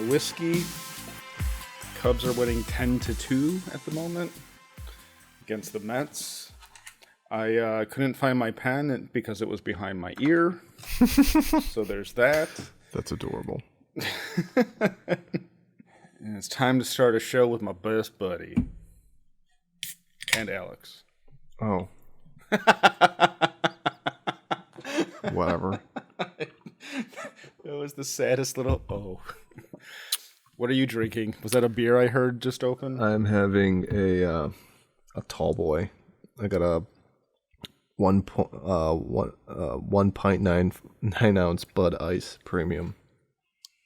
whiskey. Cubs are winning 10-2 at the moment against the Mets. I couldn't find my pen because it was behind my ear. So there's that. That's adorable. And it's time to start a show with my best buddy. And Alex. Oh. Whatever. That was the saddest little oh. What are you drinking? Was that a beer I heard just open? I'm having a tall boy. I got a 1.9 ounce Bud Ice Premium.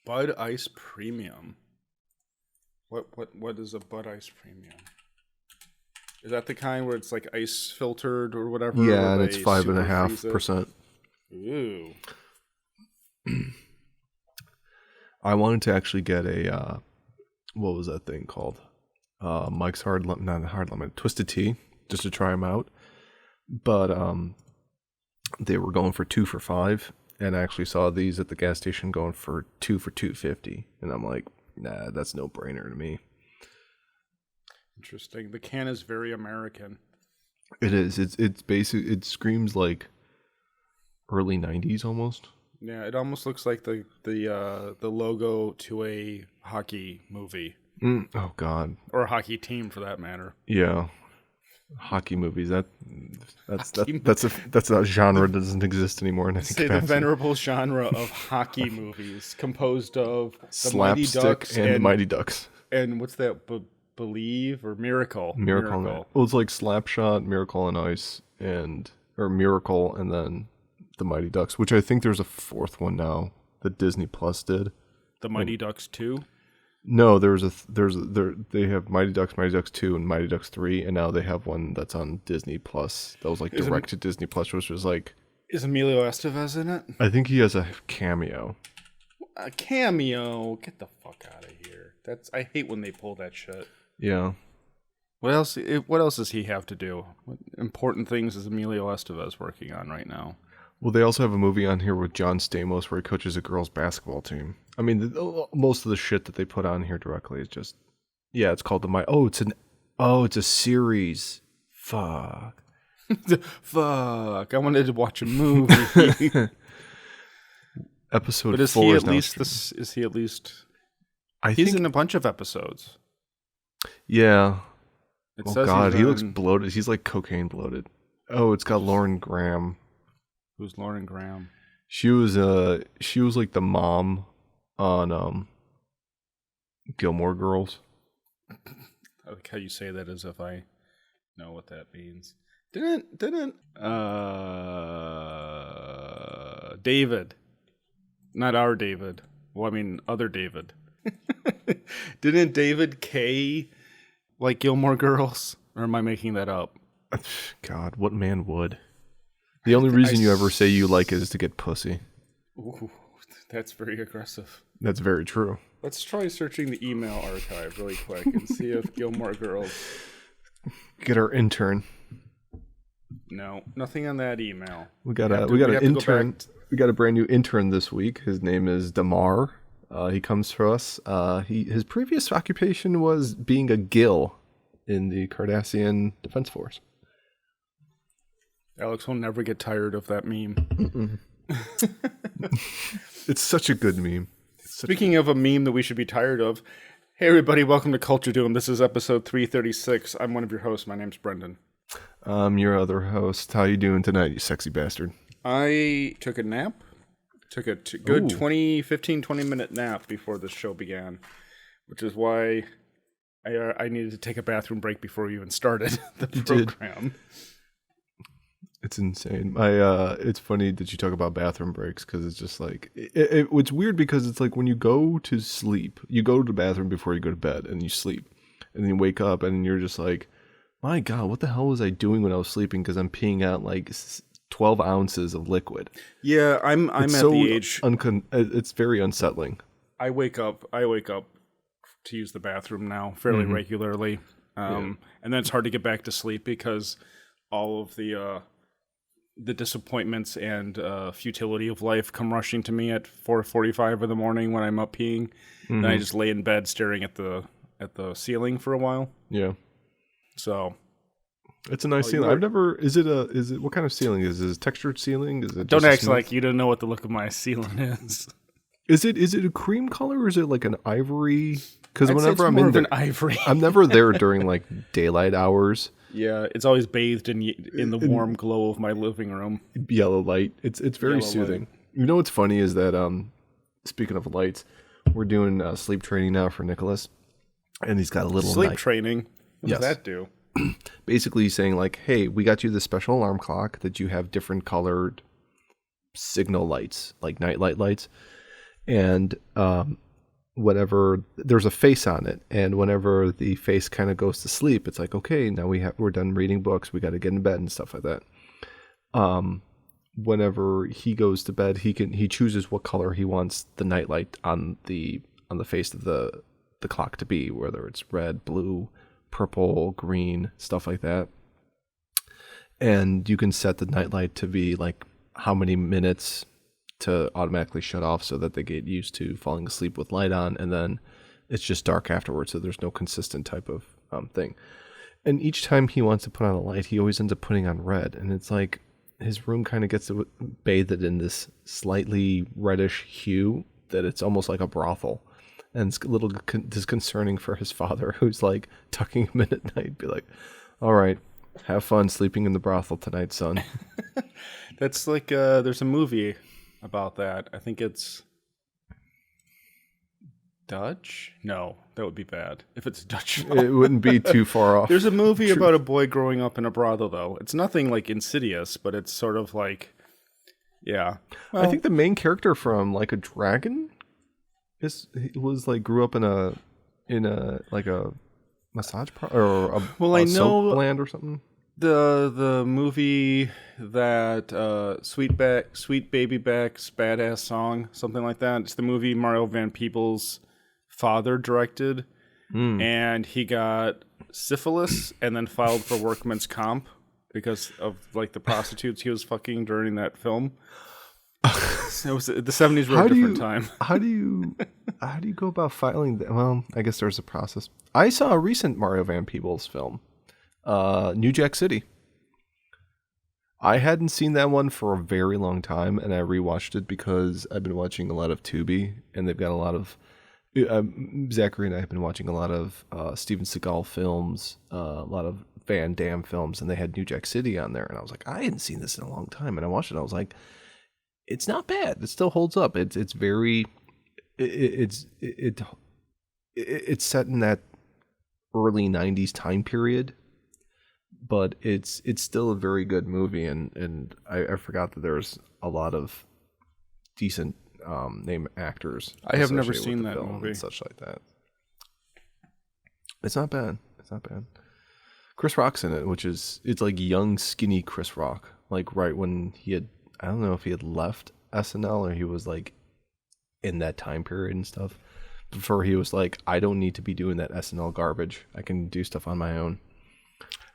Bud Ice Premium. What is a Bud Ice Premium? Is that the kind where it's like ice filtered or whatever? Yeah, and it's 5.5%. Ooh. I wanted to actually get a what was that thing called? Mike's Twisted Tea, just to try them out. But they were going for 2 for $5, and I actually saw these at the gas station going for 2 for $2.50, and I'm like, nah, that's no brainer to me. Interesting. The can is very American. It is. It's basic. It screams like early '90s almost. Yeah, it almost looks like the logo to a hockey movie. Oh God. Or a hockey team, for that matter. Yeah, hockey movies. That's a genre that doesn't exist anymore. And I think the venerable genre of hockey movies, composed of the Slapstick Mighty Ducks and the Mighty Ducks. And what's that? Believe or Miracle? Miracle. Well, it's like Slapshot, Miracle on Ice, or Miracle, and then the Mighty Ducks, which I think there's a fourth one now that Disney Plus did. The Mighty Ducks 2? No, they have Mighty Ducks 2, and Mighty Ducks 3, and now they have one that's on Disney Plus. That was like direct to Disney Plus, which was like. Is Emilio Estevez in it? I think he has a cameo. A cameo? Get the fuck out of here! I hate when they pull that shit. Yeah. What else does he have to do? What important things is Emilio Estevez working on right now? Well, they also have a movie on here with John Stamos where he coaches a girls' basketball team. I mean, most of the shit that they put on here directly is just, yeah, it's called it's a series. Fuck. Fuck. I wanted to watch a movie. Episode 4 but is he at least? He's in a bunch of episodes. Yeah. It says God, he looks bloated. He's like cocaine bloated. Oh, it's got Lauren Graham. Who's Lauren Graham? She was like the mom on Gilmore Girls. I like how you say that as if I know what that means. Didn't David, not our David. Well, I mean other David. Didn't David K like Gilmore Girls? Or am I making that up? God, what man would? The only reason you ever say you like it is to get pussy. Ooh, that's very aggressive. That's very true. Let's try searching the email archive really quick and see if Gilmore Girls... Get our intern. No, nothing on that email. We got an intern. We got a brand new intern this week. His name is Damar. He comes to us. His previous occupation was being a gill in the Cardassian Defense Force. Alex will never get tired of that meme. It's such a good meme. Speaking of a meme that we should be tired of, hey everybody, welcome to Culture Doom. This is episode 336. I'm one of your hosts. My name's Brendan. I'm your other host. How you doing tonight, you sexy bastard? I took a nap. Took a good 20-minute nap before the show began, which is why I needed to take a bathroom break before we even started the program. It's insane. It's funny that you talk about bathroom breaks because it's just like it's weird because it's like when you go to sleep, you go to the bathroom before you go to bed and you sleep, and then you wake up and you're just like, my God, what the hell was I doing when I was sleeping? Because I'm peeing out like 12 ounces of liquid. Yeah, I'm at the age. It's very unsettling. I wake up to use the bathroom now fairly regularly, and then it's hard to get back to sleep because all of the the disappointments and futility of life come rushing to me at 4:45 in the morning when I'm up peeing. Then I just lay in bed staring at the ceiling for a while. Yeah. So it's a nice ceiling. I've never. Is it what kind of ceiling is it? Is it textured ceiling? Is it? Don't act like you don't know what the look of my ceiling is. Is it a cream color or is it like an ivory? Because whenever I'm more in there, an ivory. I'm never there during like daylight hours. Yeah, it's always bathed in the warm glow of my living room. Yellow light. It's very soothing. Light. You know what's funny is that speaking of lights, we're doing sleep training now for Nicholas, and he's got a little sleep training. What does that do? Basically, he's saying like, "Hey, we got you this special alarm clock that you have different colored signal lights, like nightlight lights, and whatever, there's a face on it, and whenever the face kind of goes to sleep, it's like, okay, now we're done reading books, we got to get in bed and stuff like that. Whenever he goes to bed, he chooses what color he wants the nightlight on the face of the clock to be, whether it's red, blue, purple, green, stuff like that. And you can set the nightlight to be like how many minutes to automatically shut off so that they get used to falling asleep with light on, and then it's just dark afterwards, so there's no consistent type of thing. And each time he wants to put on a light, he always ends up putting on red, and it's like his room kind of gets bathed in this slightly reddish hue that it's almost like a brothel. And it's a little disconcerting for his father, who's like tucking him in at night, be like, all right, have fun sleeping in the brothel tonight, son. That's like there's a movie about that. I think it's Dutch. No, that would be bad if it's Dutch. It wouldn't be too far off. There's a movie about a boy growing up in a brothel, though. It's nothing like Insidious, but it's sort of like, yeah. Well, I think the main character from Like a Dragon grew up in a like a massage or a soap land or something. The movie that Sweet Baby Back's Badass Song, something like that. It's the movie Mario Van Peebles' father directed, and he got syphilis and then filed for workman's comp because of like the prostitutes he was fucking during that film. It was the 70s were a different time. How do you go about filing that? Well, I guess there's a process. I saw a recent Mario Van Peebles film. New Jack City. I hadn't seen that one for a very long time, and I rewatched it because I've been watching a lot of Tubi, and they've got a lot of Zachary and I have been watching a lot of Steven Seagal films, a lot of Van Damme films, and they had New Jack City on there, and I was like, I hadn't seen this in a long time, and I watched it. I was like, it's not bad. It still holds up. It's set in that early 90s time period. But it's still a very good movie, and I forgot that there's a lot of decent name actors. I have never seen that movie. And such like that. It's not bad. Chris Rock's in it, it's like young, skinny Chris Rock. Like right when I don't know if he had left SNL or he was like in that time period and stuff. Before he was like, I don't need to be doing that SNL garbage. I can do stuff on my own.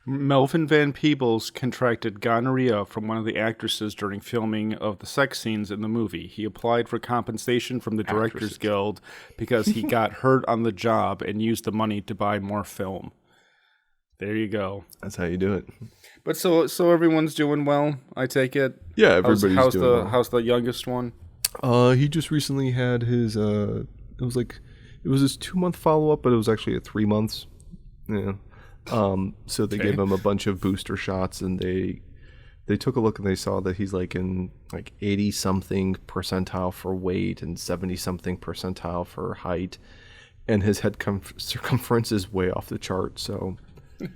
Melvin Van Peebles contracted gonorrhea from one of the actresses during filming of the sex scenes in the movie. He applied for compensation from the Directors Guild because he got hurt on the job and used the money to buy more film. There you go. That's how you do it. But so everyone's doing well, I take it? Yeah, everybody's doing well. How's the youngest one? He just recently had his, it was his 2-month follow-up, but it was actually at 3 months. Yeah. So they gave him a bunch of booster shots, and they took a look and they saw that he's like in like 80 something percentile for weight and 70 something percentile for height, and his head circumference is way off the chart. So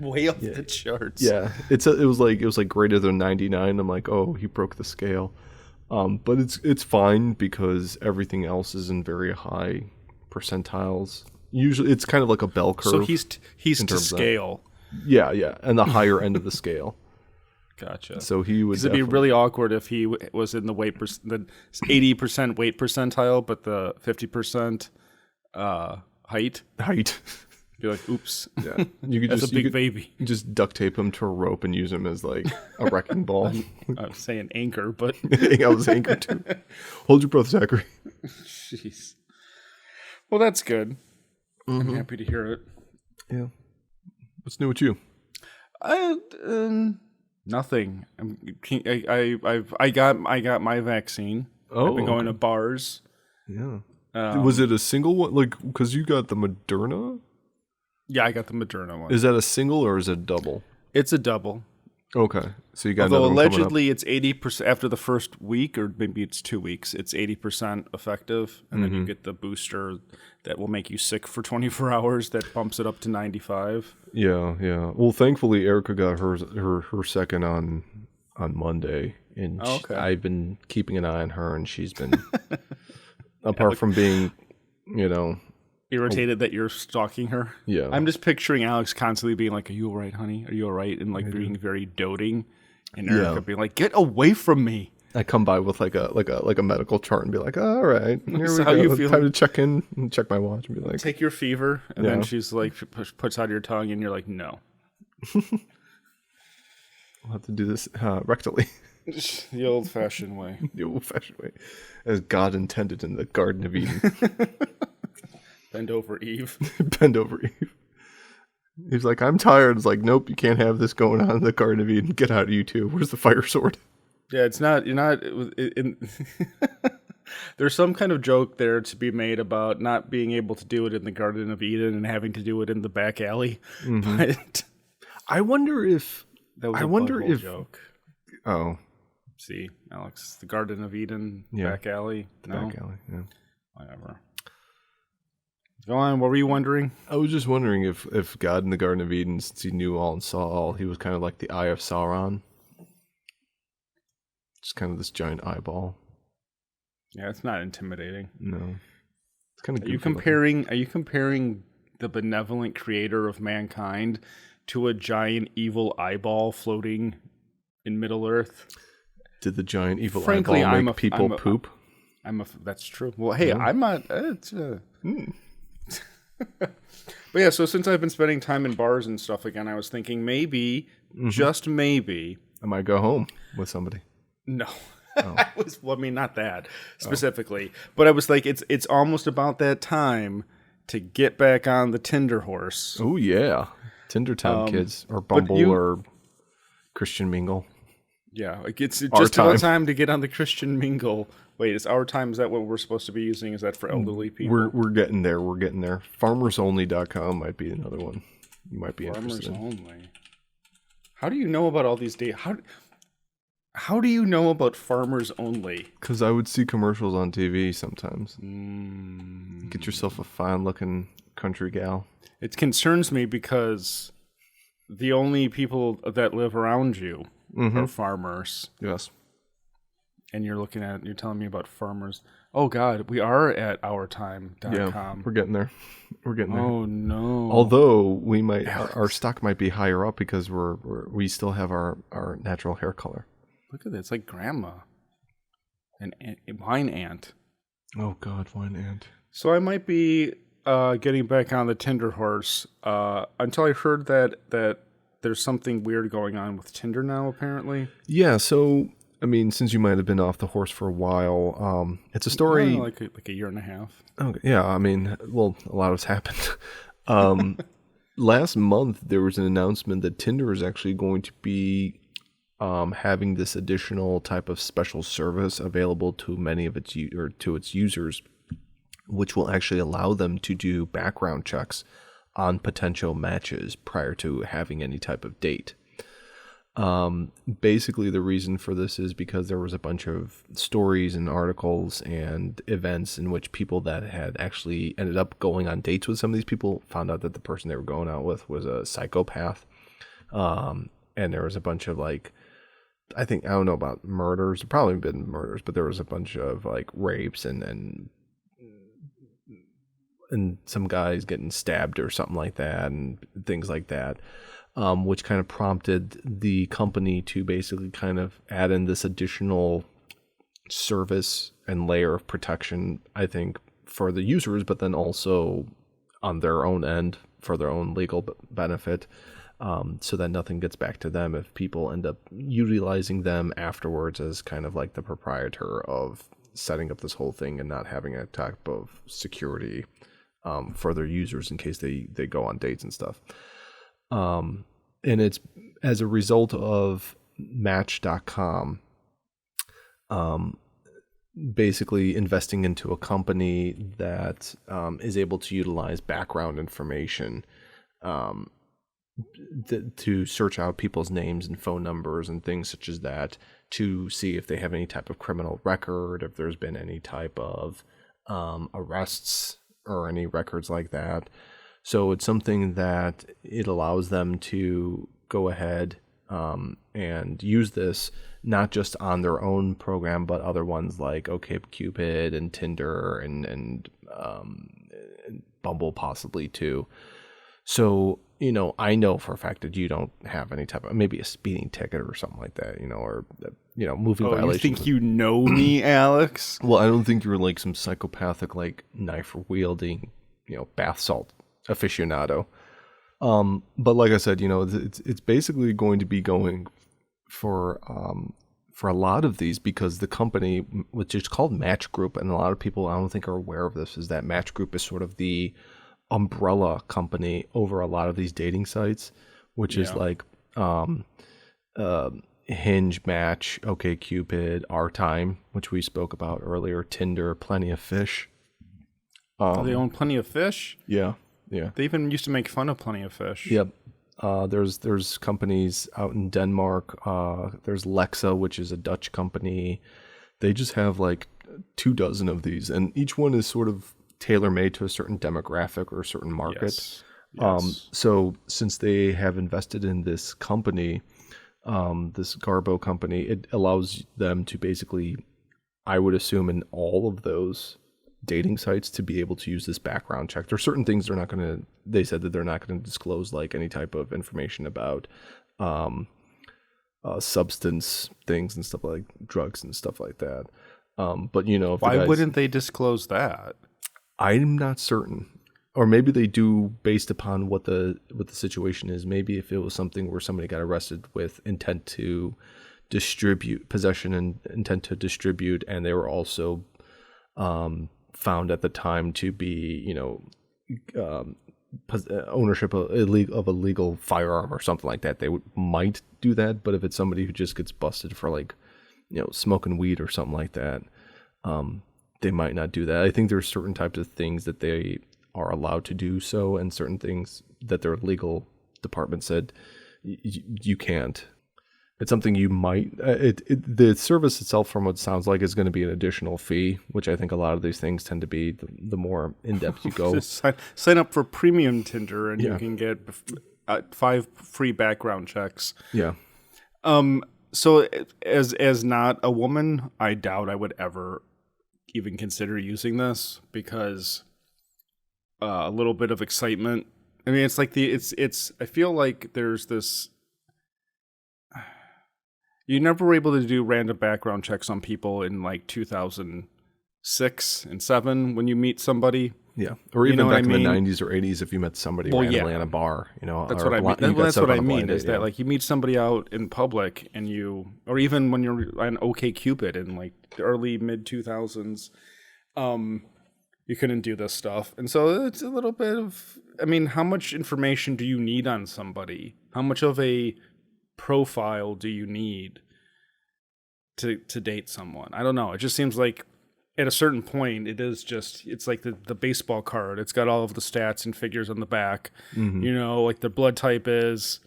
way off the charts. Yeah, it was like greater than 99. I'm like, oh, he broke the scale. But it's fine because everything else is in very high percentiles. Usually, it's kind of like a bell curve. So he's to scale. Yeah, and the higher end of the scale. Gotcha. So he would. It'd be really awkward if he was in the 80% weight percentile, but the 50% height. Be like, oops. Yeah, you could That's just a big baby. you just duct tape him to a rope and use him as like a wrecking ball. I was saying anchor, but I was anchored too. Hold your breath, Zachary. jeez. Well, that's good. I'm happy to hear it. Yeah. What's new with you? Nothing. I got my vaccine. Oh, I've been going to bars. Yeah. Was it a single one? Like, because you got the Moderna? Yeah, I got the Moderna one. Is that a single or is it a double? It's a double. Okay. So you got Although another one coming up. allegedly it's 80% after the first week, or maybe it's 2 weeks, it's 80% effective. And then you get the booster that will make you sick for 24 hours that bumps it up to 95. Yeah, yeah. Well, thankfully, Erica got her second on Monday. And I've been keeping an eye on her, and she's been, apart from being, irritated that you're stalking her. Yeah. I'm just picturing Alex constantly being like, "Are you all right, honey? Are you all right?" And like being very doting, and Erica being like, "Get away from me." I come by with like a medical chart and be like, "All right, here we how go. you feel? Time to check in and check my watch and be like, Take your fever," and then she's like, puts out your tongue, and you're like, "No." I'll have to do this rectally. The old-fashioned way. The old-fashioned way, as God intended in the Garden of Eden. Bend over, Eve. Bend over, Eve. He's like, I'm tired. It's like, nope, you can't have this going on in the Garden of Eden. Get out of you too. Where's the fire sword? Yeah, it's not. You're not. There's some kind of joke there to be made about not being able to do it in the Garden of Eden and having to do it in the back alley. But I wonder if. That was a joke. Oh. See, Alex, the Garden of Eden, back alley. Back alley, yeah. Whatever. Go on, what were you wondering? I was just wondering if God in the Garden of Eden, since he knew all and saw all, he was kind of like the Eye of Sauron. Just kind of this giant eyeball. Yeah, it's not intimidating. No. It's kind of Are you comparing the benevolent creator of mankind to a giant evil eyeball floating in Middle Earth? Did the giant evil Frankly, eyeball make people poop? That's true. Well, hey, I'm not. But yeah, so since I've been spending time in bars and stuff again, I was thinking maybe, just maybe, I might go home with somebody. No. Not that specifically, but I was like, it's almost about that time to get back on the Tinder horse. Oh yeah, Tinder time, kids, or Bumble, or Christian Mingle. Yeah, it's just about time to get on the Christian Mingle. Wait, is our time? Is that what we're supposed to be using? Is that for elderly people? We're getting there. We're getting there. FarmersOnly.com might be another one. You might be interested in. Farmers Only. How do you know about all these dates? How do you know about Farmers Only? Because I would see commercials on TV sometimes. Get yourself a fine-looking country gal. It concerns me because the only people that live around you are farmers. Yes. And you're telling me about farmers. Oh God, we are at ourtime.com. Yeah, we're getting there. We're getting there. Oh no. Although we might, our stock might be higher up because we still have our natural hair color. Look at this, it's like grandma. An wine ant. Oh God, wine ant. So I might be getting back on the Tinder horse until I heard that there's something weird going on with Tinder now, apparently. Yeah, so, I mean, since you might have been off the horse for a while, it's a story... like a year and a half. Okay, yeah, I mean, well, a lot has happened. Last month, there was an announcement that Tinder is actually going to be having this additional type of special service available to many of its users, which will actually allow them to do background checks on potential matches prior to having any type of date. Basically, the reason for this is because there was a bunch of stories and articles and events in which people that had actually ended up going on dates with some of these people found out that the person they were going out with was a psychopath. And there was a bunch of I don't know about murders, probably been murders, but there was a bunch of rapes and some guys getting stabbed or something like that and things like that, which kind of prompted the company to basically kind of add in this additional service and layer of protection, I think, for the users, but then also on their own end for their own legal benefit, so that nothing gets back to them if people end up utilizing them afterwards as kind of like the proprietor of setting up this whole thing and not having a type of security for their users in case they go on dates and stuff. And it's as a result of Match.com basically investing into a company that is able to utilize background information to search out people's names and phone numbers and things such as that to see if they have any type of criminal record, if there's been any type of arrests or any records like that. So it's something that it allows them to go ahead and use this not just on their own program, but other ones like OkCupid and Tinder and Bumble possibly too. So, I know for a fact that you don't have any type of, maybe a speeding ticket or something like that, or, moving violations. You think you know me, Alex? Well, I don't think you're like some psychopathic, like knife wielding, bath salt aficionado. But like I said, it's basically going to be going for a lot of these because the company, which is called Match Group, and a lot of people I don't think are aware of this, is that Match Group is sort of the umbrella company over a lot of these dating sites, which is like Hinge, Match, OkCupid, Our Time, which we spoke about earlier, Tinder, Plenty of Fish. They own Plenty of Fish? Yeah. They even used to make fun of Plenty of Fish. Yep. There's companies out in Denmark. There's Lexa, which is a Dutch company. They just have like 24 of these, and each one is sort of tailor-made to a certain demographic or a certain market. Yes. So since they have invested in this company, this Garbo company, it allows them to basically, I would assume, in all of those dating sites to be able to use this background check. There are certain things they said that they're not going to disclose, like any type of information about substance things and stuff like drugs and stuff like that. But if why wouldn't they disclose that? I'm not certain. Or maybe they do based upon what the situation is. Maybe if it was something where somebody got arrested with intent to distribute, possession and intent to distribute, and they were also found at the time to be, ownership of a legal firearm or something like that, they might do that. But if it's somebody who just gets busted for like, smoking weed or something like that, they might not do that. I think there's certain types of things that they are allowed to do so, and certain things that their legal department said you can't. It's something you might. The service itself, from what it sounds like, is going to be an additional fee, which I think a lot of these things tend to be. The more in depth you go, sign up for premium Tinder, and you can get 5 free background checks. Yeah. So as not a woman, I doubt I would ever even consider using this because a little bit of excitement. I mean, it's like I feel like there's this. You never were able to do random background checks on people in like 2006 and 2007 when you meet somebody. Yeah, or even back in the 90s or 80s if you met somebody randomly at a bar. That's what I mean. That's what I mean is that like you meet somebody out in public and or even when you're on OkCupid in like the early mid 2000s, you couldn't do this stuff. And so it's a little bit of, I mean, how much information do you need on somebody? How much of a profile do you need to date someone? I don't know. It just seems like at a certain point, it's like the baseball card. It's got all of the stats and figures on the back. Mm-hmm. Like their blood type is,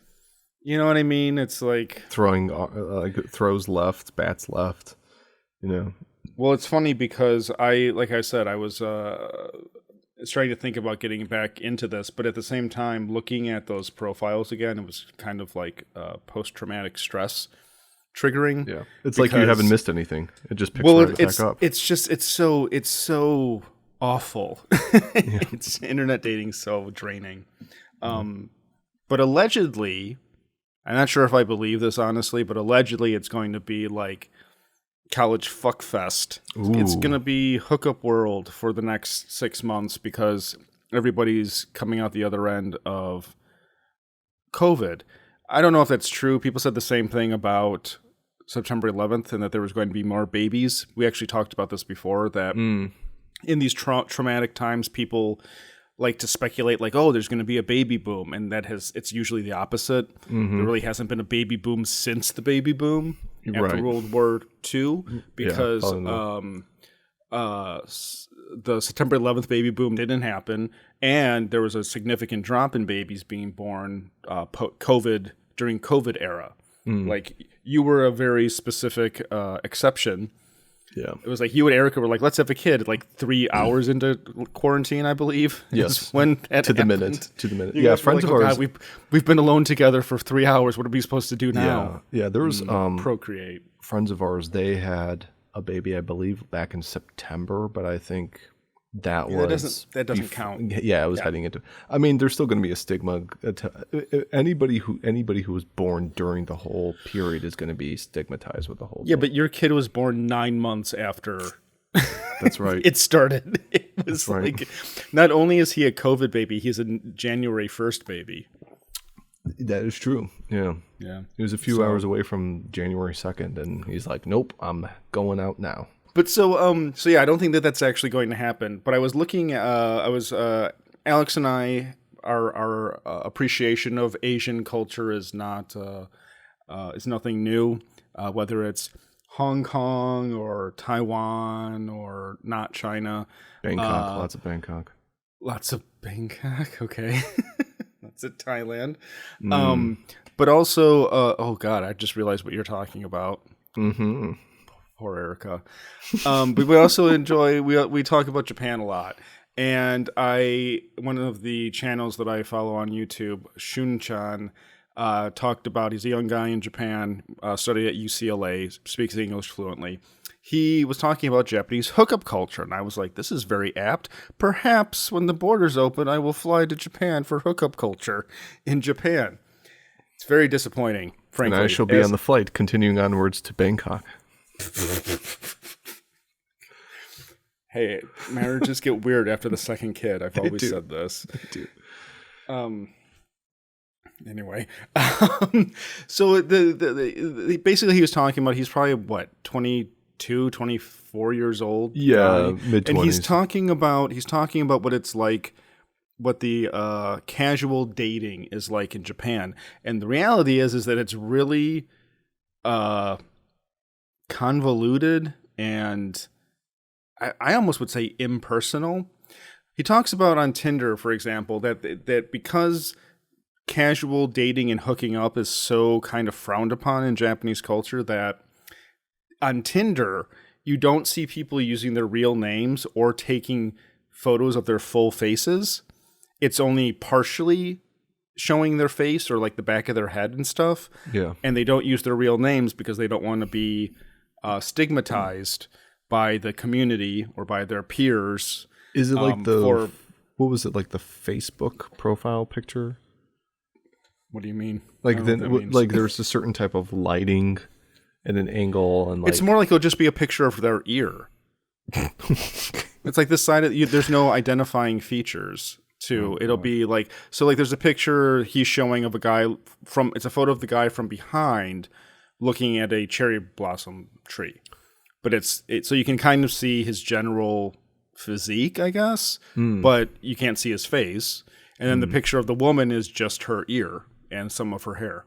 you know what I mean? It's like throwing, throws left, bats left, Well, it's funny because I was trying to think about getting back into this, but at the same time, looking at those profiles again, it was kind of like post-traumatic stress triggering. Yeah, it's like you haven't missed anything. It just picks right back up. It's so awful. It's internet dating so draining. But allegedly, I'm not sure if I believe this honestly, but allegedly it's going to be like college fuck fest. Ooh. It's going to be hookup world for the next 6 months because everybody's coming out the other end of COVID. I don't know if that's true. People said the same thing about September 11th and that there was going to be more babies. We actually talked about this before, that in these traumatic times, people like to speculate like, oh, there's going to be a baby boom. And it's usually the opposite. There really hasn't been a baby boom since the baby boom after World War II, because the September 11th baby boom didn't happen. And there was a significant drop in babies being born COVID during COVID era. Like, you were a very specific exception. Yeah. It was like you and Erica were like, let's have a kid, like 3 hours into quarantine, I believe. Yes. When to the minute. Yeah, friends of ours. God, we've been alone together for 3 hours. What are we supposed to do now? Yeah. There was procreate. Friends of ours, they had a baby, I believe, back in September, but I think that doesn't count. Yeah, it was heading into. I mean, there's still going to be a stigma. Anybody who was born during the whole period is going to be stigmatized with the whole. Yeah, thing. But your kid was born 9 months after. That's right. It started. It was like, not only is he a COVID baby, he's a January 1st baby. That is true. Yeah. He was a few hours away from January 2nd, and he's like, "Nope, I'm going out now." But so yeah, I don't think that that's actually going to happen. But I was looking, Alex and I, our appreciation of Asian culture is nothing new. Whether it's Hong Kong or Taiwan or not China, Bangkok, lots of Bangkok. Okay, lots of Thailand. But also, oh God, I just realized what you're talking about. Mm-hmm. Poor Erica. But we also enjoy, we talk about Japan a lot. And one of the channels that I follow on YouTube, Shun-chan, talked about, he's a young guy in Japan, studied at UCLA, speaks English fluently. He was talking about Japanese hookup culture. And I was like, this is very apt. Perhaps when the borders open, I will fly to Japan for hookup culture in Japan. It's very disappointing, frankly. And I shall be on the flight continuing onwards to Bangkok. Hey, marriages get weird after the second kid. I've always said this. They do. Anyway, so basically he was talking about, he's probably what, 22, 24 years old. Yeah, mid-20s. And he's talking about what it's like, what the casual dating is like in Japan. And the reality is that it's really convoluted and I almost would say impersonal. He talks about on Tinder, for example, that because casual dating and hooking up is so kind of frowned upon in Japanese culture, that on Tinder you don't see people using their real names or taking photos of their full faces. It's only partially showing their face or like the back of their head and stuff. Yeah. And they don't use their real names because they don't want to be stigmatized by the community or by their peers. Is it like what was it, like the Facebook profile picture? What do you mean? Like there's a certain type of lighting and an angle, and like it's more like it'll just be a picture of their ear. It's like this side of there's no identifying features. It'll be like, so like there's a picture he's showing of a guy it's a photo of the guy from behind looking at a cherry blossom tree, but so you can kind of see his general physique, I guess, but you can't see his face. And then the picture of the woman is just her ear and some of her hair.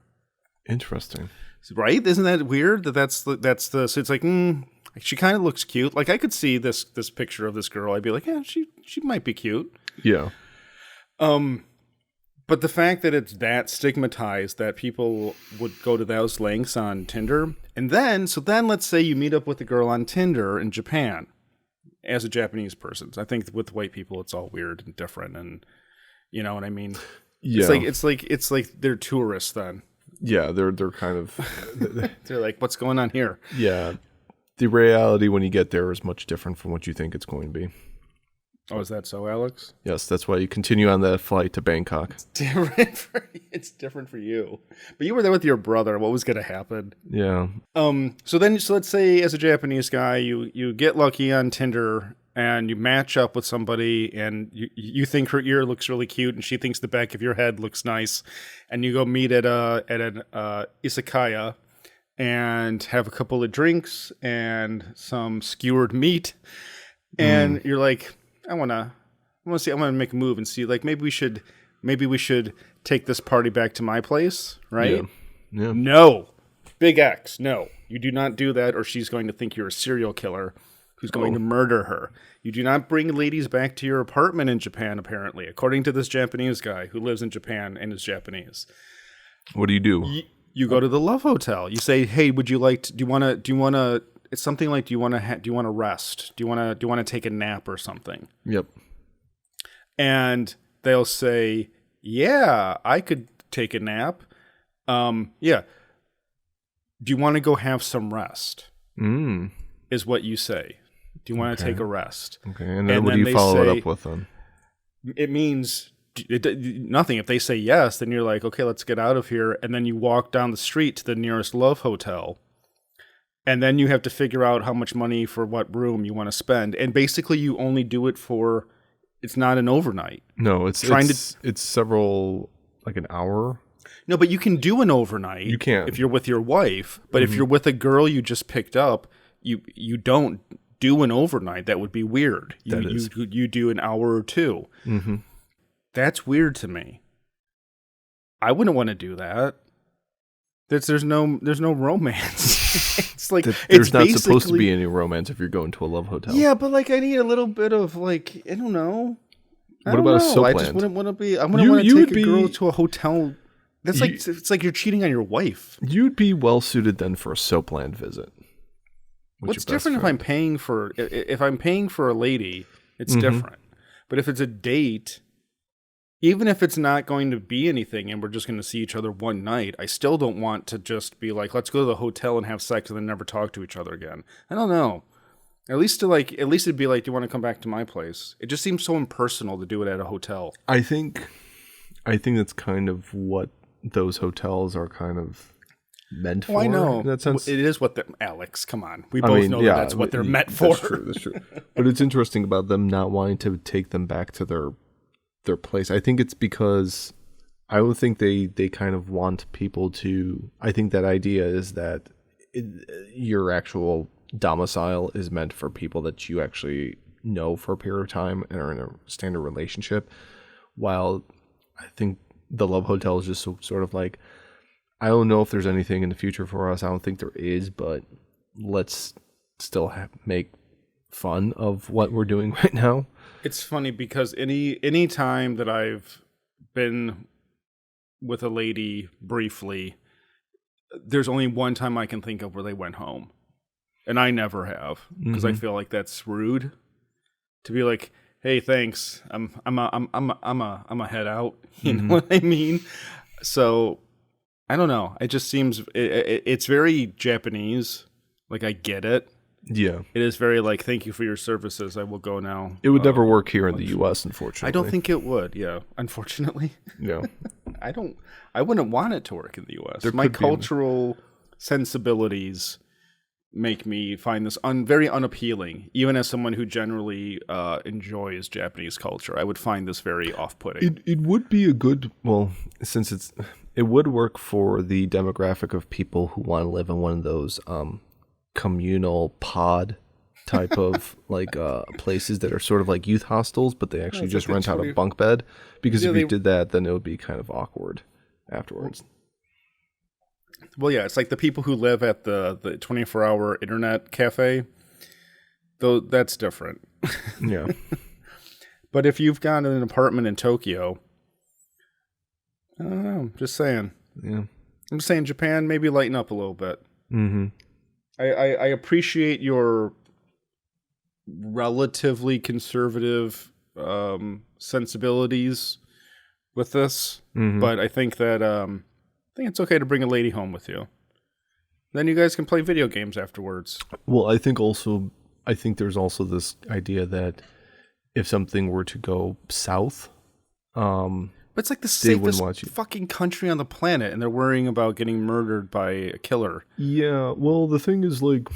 Interesting, right? Isn't that weird? That's the so it's like she kind of looks cute. Like I could see this picture of this girl. I'd be like, yeah, she might be cute. Yeah. But the fact that it's that stigmatized that people would go to those lengths on Tinder, and then let's say you meet up with a girl on Tinder in Japan as a Japanese person. I think with white people it's all weird and different, and you know what I mean? Yeah. It's like they're tourists then. Yeah, they're kind of they're like, what's going on here? Yeah. The reality when you get there is much different from what you think it's going to be. Oh, is that so, Alex? Yes, that's why you continue on that flight to Bangkok. It's different for you. But you were there with your brother. What was going to happen? Yeah. So let's say as a Japanese guy, you get lucky on Tinder and you match up with somebody, and you think her ear looks really cute, and she thinks the back of your head looks nice, and you go meet at an izakaya and have a couple of drinks and some skewered meat, and you're like, I want to make a move and see, like, maybe we should take this party back to my place, right? Yeah. No, big X, no, you do not do that, or she's going to think you're a serial killer who's going to murder her. You do not bring ladies back to your apartment in Japan, apparently, according to this Japanese guy who lives in Japan and is Japanese. What do you do? You go to the Love Hotel. You say, "Hey, would you like to? Do you want to? It's something like, do you want to rest? Do you want to take a nap or something?" Yep. And they'll say, "Yeah, I could take a nap." Yeah. Do you want to go have some rest? Is what you say. Do you want to take a rest? Okay, and then what do you follow it up with then? It means nothing. If they say yes, then you're like, okay, let's get out of here. And then you walk down the street to the nearest Love Hotel. And then you have to figure out how much money for what room you want to spend. And basically you only do it for, it's not an overnight. No, it's several, like an hour. No, but you can do an overnight. You can. If you're with your wife. But if you're with a girl you just picked up, you don't do an overnight. That would be weird. You do an hour or two. Mm-hmm. That's weird to me. I wouldn't want to do that. There's no romance. It's like there's not supposed to be any romance if you're going to a Love Hotel. Yeah, but like I need a little bit of like, I don't know. What about a soap land? I just wouldn't want to be. I wouldn't want to take a girl to a hotel. That's like, it's like you're cheating on your wife. You'd be well suited then for a soapland visit. What's different if I'm paying for a lady? It's different. But if it's a date, even if it's not going to be anything and we're just going to see each other one night, I still don't want to just be like, let's go to the hotel and have sex and then never talk to each other again. I don't know. At least it'd be like, do you want to come back to my place? It just seems so impersonal to do it at a hotel. I think that's kind of what those hotels are kind of meant for. I know. In that sense. It is what Alex, come on. We both know that's what they're meant for. That's true. But it's interesting about them not wanting to take them back to their place. I think it's because I would think they kind of want people to, I think that idea is that your actual domicile is meant for people that you actually know for a period of time and are in a standard relationship, while I think the Love Hotel is just sort of like, I don't know if there's anything in the future for us. I don't think there is, but let's still make fun of what we're doing right now. It's funny because any time that I've been with a lady briefly, there's only one time I can think of where they went home, and I never have, because I feel like that's rude to be like, hey, thanks. I'm a head out. You know what I mean? So I don't know. It just seems it's very Japanese. Like, I get it. Yeah. It is very like, thank you for your services. I will go now. It would never work here in the U.S., unfortunately. I don't think it would. Yeah, unfortunately. Yeah. I wouldn't want it to work in the U.S. My cultural sensibilities make me find this very unappealing. Even as someone who generally enjoys Japanese culture, I would find this very off-putting. It would be a good, well, since it would work for the demographic of people who want to live in one of those communal pod type of like places that are sort of like youth hostels, but they actually just rent out a bunk bed. Because if you did that, then it would be kind of awkward afterwards. Well, yeah, it's like the people who live at the 24-hour internet cafe. Though that's different. Yeah. But if you've got an apartment in Tokyo, I don't know. Just saying. Yeah. I'm just saying, Japan, maybe lighten up a little bit. Mm-hmm. I appreciate your relatively conservative sensibilities with this, but I think that I think it's okay to bring a lady home with you. Then you guys can play video games afterwards. Well, I think there's also this idea that if something were to go south, but it's like the safest fucking country on the planet, and they're worrying about getting murdered by a killer. Yeah, well, the thing is, like,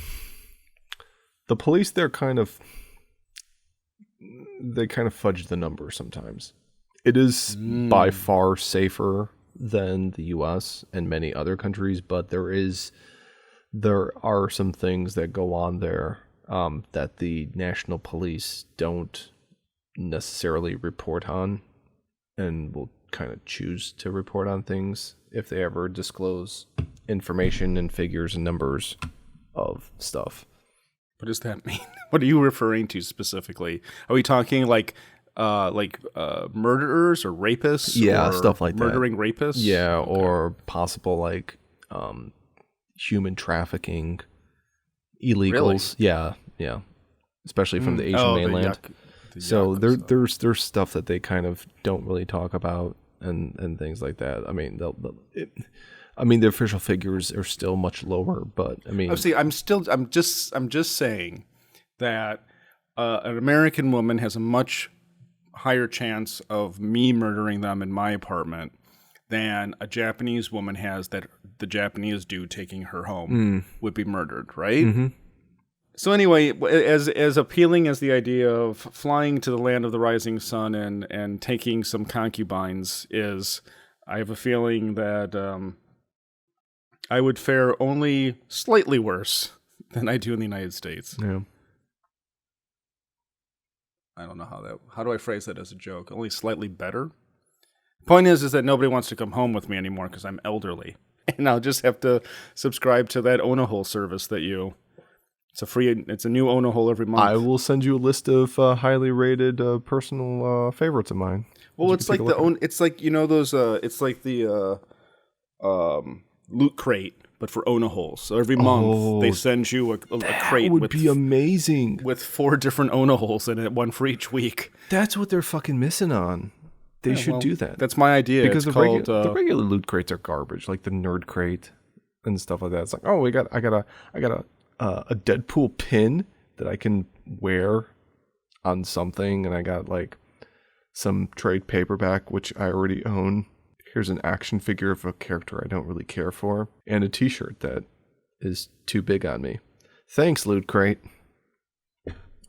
the police there kind of, they kind of fudge the number sometimes. It is by far safer than the US and many other countries, but there are some things that go on there that the national police don't necessarily report on, and will kind of choose to report on things if they ever disclose information and figures and numbers of stuff. What does that mean? What are you referring to specifically? Are we talking like murderers or rapists? Yeah, or stuff like murdering rapists? Yeah, Okay. or possible like human trafficking, illegals. Really? Yeah, especially from the Asian mainland. So there's stuff that they kind of don't really talk about and things like that. I mean, the official figures are still much lower, but I mean, I'm just saying that an American woman has a much higher chance of me murdering them in my apartment than a Japanese woman has that the Japanese dude taking her home would be murdered, right? Mm-hmm. So anyway, as appealing as the idea of flying to the land of the rising sun and taking some concubines is, I have a feeling that I would fare only slightly worse than I do in the United States. Yeah. I don't know how do I phrase that as a joke? Only slightly better? Point is that nobody wants to come home with me anymore because I'm elderly. And I'll just have to subscribe to that Own-A-Hole service it's a new Own-A-Hole every month. I will send you a list of highly rated personal favorites of mine. Well, it's like it's like, you know, those, it's like the Loot Crate, but for Own-A-Holes. So every month they send you a crate. That would be amazing. With 4 different Own-A-Holes in it, one for each week. That's what they're fucking missing on. They should do that. That's my idea. Because the regular Loot Crates are garbage, like the Nerd Crate and stuff like that. It's like, oh, I got a Deadpool pin that I can wear on something, and I got like some trade paperback which I already own. Here's an action figure of a character I don't really care for, and a t-shirt that is too big on me. Thanks, Loot Crate.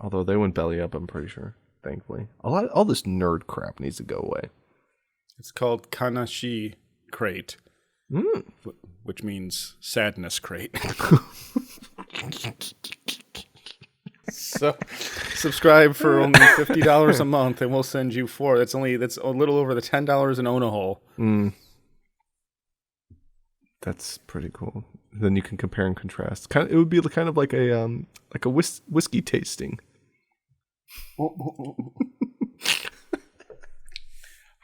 Although they went belly up, I'm pretty sure. Thankfully. All this nerd crap needs to go away. It's called Kanashi Crate, which means sadness crate. So subscribe for only $50 a month, and we'll send you 4. That's a little over the $10 in Own-A-Hole. That's pretty cool. Then you can compare and contrast. It would be kind of like a whiskey tasting.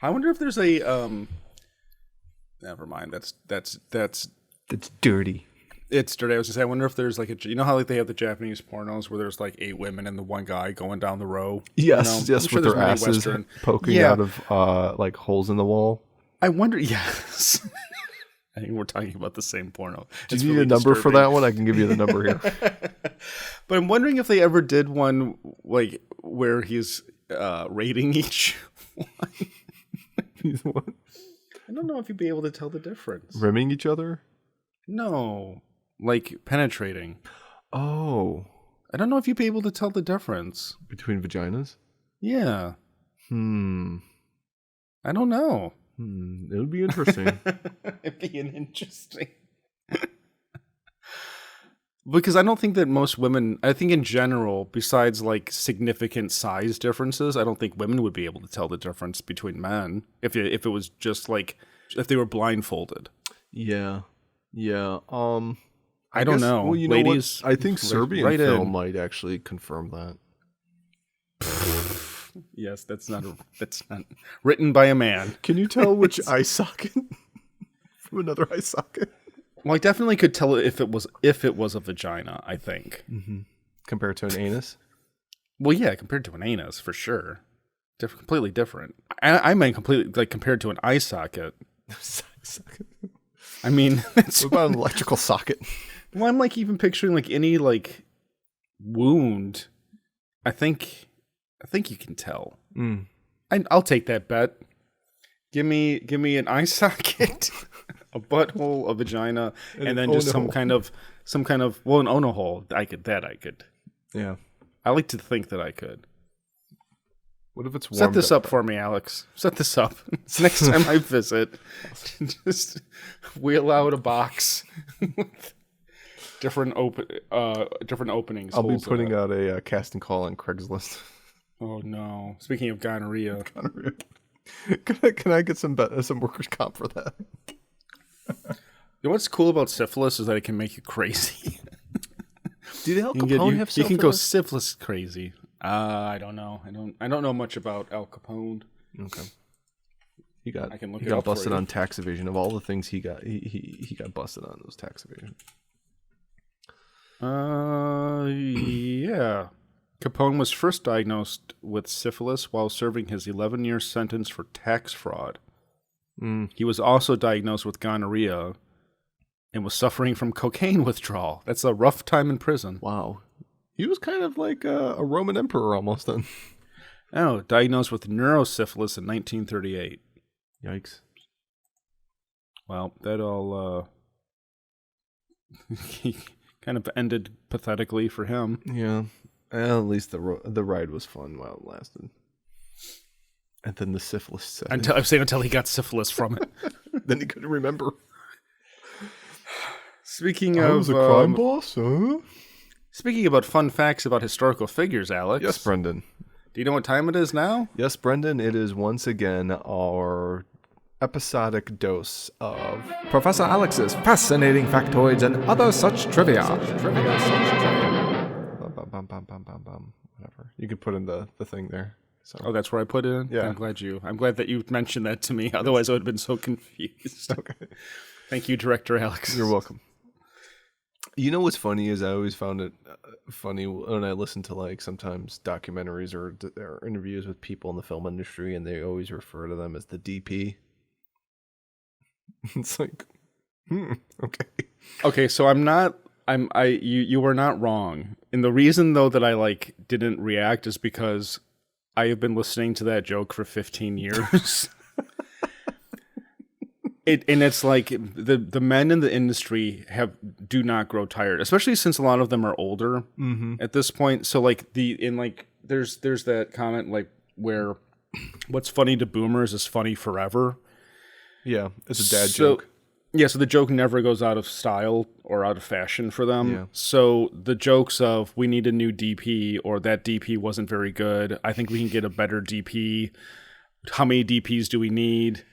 I wonder if there's a never mind. That's dirty. It's dirty. I was gonna say, I wonder if there's like you know how like they have the Japanese pornos where there's like 8 women and the one guy going down the row. Yes, you know? Yes, with their asses poking out of like holes in the wall. I wonder. Yes. I think we're talking about the same porno. Do you need a number for that one? I can give you the number here. But I'm wondering if they ever did one like where he's rating each one. I don't know if you'd be able to tell the difference. Rimming each other? No, like penetrating. Oh. I don't know if you'd be able to tell the difference. Between vaginas? Yeah. I don't know. It would be interesting. It'd be interesting. Because I don't think that most women, I think in general, besides like significant size differences, I don't think women would be able to tell the difference between men if it was just like, if they were blindfolded. Yeah. Yeah. I don't know. Well, you ladies, know what? I think Serbian film might actually confirm that. Yes, that's not written by a man. Can you tell which eye socket from another eye socket? Well, I definitely could tell if it was a vagina, I think. Mm-hmm. Compared to an anus? Well, yeah, compared to an anus, for sure. Completely different. I meant completely, like, compared to an eye socket. I mean... What about an electrical socket? Well, I'm, like, even picturing, like, any, like, wound. I think you can tell. I'll take that bet. Give me an eye socket, a butthole, a vagina, and then just some kind of an Own-A-Hole. I could. Yeah. I like to think that I could. What if it's warmed Set this up for me, Alex. Set this up. Next time I visit, just wheel out a box with different openings. I'll be holes in putting it. out a casting call on Craigslist. Oh no! Speaking of gonorrhea, Can I get some workers' comp for that? you know what's cool about syphilis is that it can make you crazy. Did Al You can, Capone you, have you syphilis? can go syphilis crazy. I don't know. I don't know much about Al Capone. Okay. I can look He it got up for busted you. on tax evasion. Of all the things he got, he got busted on those tax evasion. Yeah. Capone was first diagnosed with syphilis while serving his 11-year sentence for tax fraud. He was also diagnosed with gonorrhea and was suffering from cocaine withdrawal. That's a rough time in prison. Wow. He was kind of like a Roman emperor almost then. Oh, diagnosed with neurosyphilis in 1938. Yikes. Well, that all kind of ended pathetically for him. Yeah. Well, at least the ride was fun while it lasted. And then the syphilis set in. Until he got syphilis from it. Then he couldn't remember. Speaking I of was a crime boss, huh? Speaking about fun facts about historical figures, Alex. Yes, Brendan. Do you know what time it is now? Yes, Brendan, it is once again our episodic dose of Professor Alex's fascinating factoids and other such trivia. whatever. You could put in the thing there. So Oh, that's where I put it in? Yeah. I'm glad that you mentioned that to me. Otherwise, I would have been so confused. okay. Thank you, Director Alex. You're welcome. You know what's funny is I always found it funny when I listen to like sometimes documentaries or interviews with people in the film industry, and they always refer to them as the DP. It's like, okay. Okay, so you were not wrong. And the reason though that I didn't react is because I have been listening to that joke for 15 years. It's like the men in the industry do not grow tired, especially since a lot of them are older at this point. So there's that comment where what's funny to boomers is funny forever. Yeah, it's a dad joke. Yeah, so the joke never goes out of style or out of fashion for them. Yeah. So the jokes of we need a new DP or that DP wasn't very good. I think we can get a better DP. How many DPs do we need?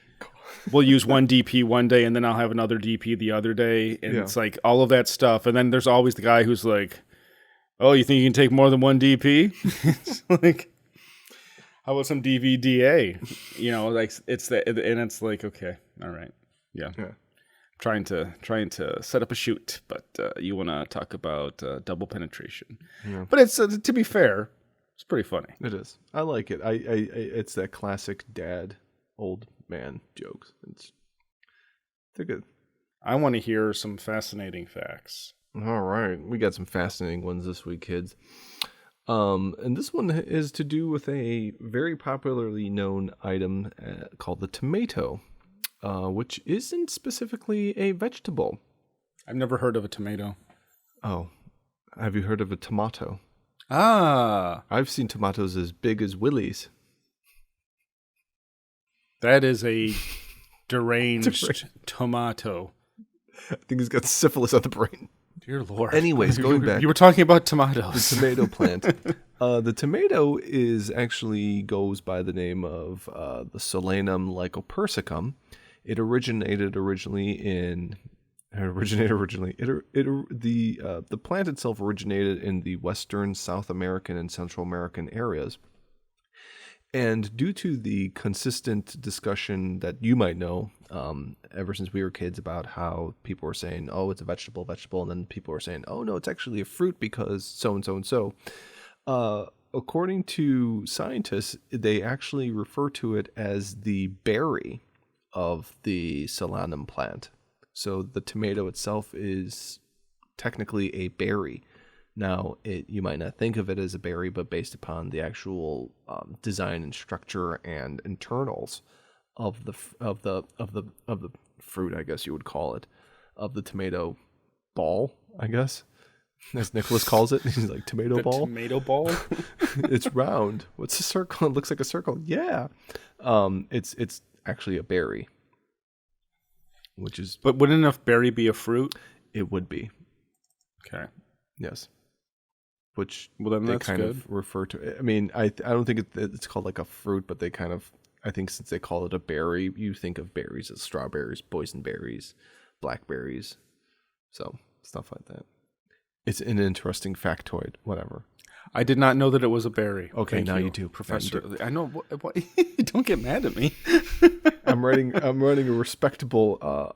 We'll use one DP one day and then I'll have another DP the other day. And it's like all of that stuff. And then there's always the guy who's like, oh, you think you can take more than one DP? It's like, how about some DVDA? It's that, and it's like, okay, all right. Yeah. Trying to set up a shoot, but you want to talk about double penetration. Yeah. But it's to be fair, it's pretty funny. It is. I like it. I it's that classic dad old man jokes. They're good. I want to hear some fascinating facts. All right, we got some fascinating ones this week, kids. And this one is to do with a very popularly known item called the tomato, which isn't specifically a vegetable. I've never heard of a tomato. Oh, have you heard of a tomato? Ah, I've seen tomatoes as big as willies. that is a deranged tomato. I think he's got syphilis on the brain. Dear Lord. Anyways, going back. You were talking about tomatoes. The tomato plant. The tomato goes by the name of the Solanum lycopersicum. It the plant itself originated in the Western, South American, and Central American areas. And due to the consistent discussion that you might know, ever since we were kids, about how people were saying, oh, it's a vegetable, and then people were saying, oh, no, it's actually a fruit because so-and-so and so. According to scientists, they actually refer to it as the berry of the Solanum plant. So the tomato itself is technically a berry. Now, you might not think of it as a berry, but based upon the actual design and structure and internals of the fruit, I guess you would call it, of the tomato ball, I guess. as Nicholas calls it. He's like, tomato The ball. tomato ball. It's round. What's a circle? It looks like a circle. Yeah. It's actually a berry, which is But wouldn't a berry be a fruit? it would be. Okay. Yes. Which Well, then they that's kind good. of refer to. I mean, I don't think it's called like a fruit, but they kind of. I think since they call it a berry, you think of berries as strawberries, boysenberries, blackberries, so stuff like that. It's an interesting factoid. Whatever. I did not know that it was a berry. Okay, Thank now you do, Professor. Now you I know. What, don't get mad at me. I'm running a respectable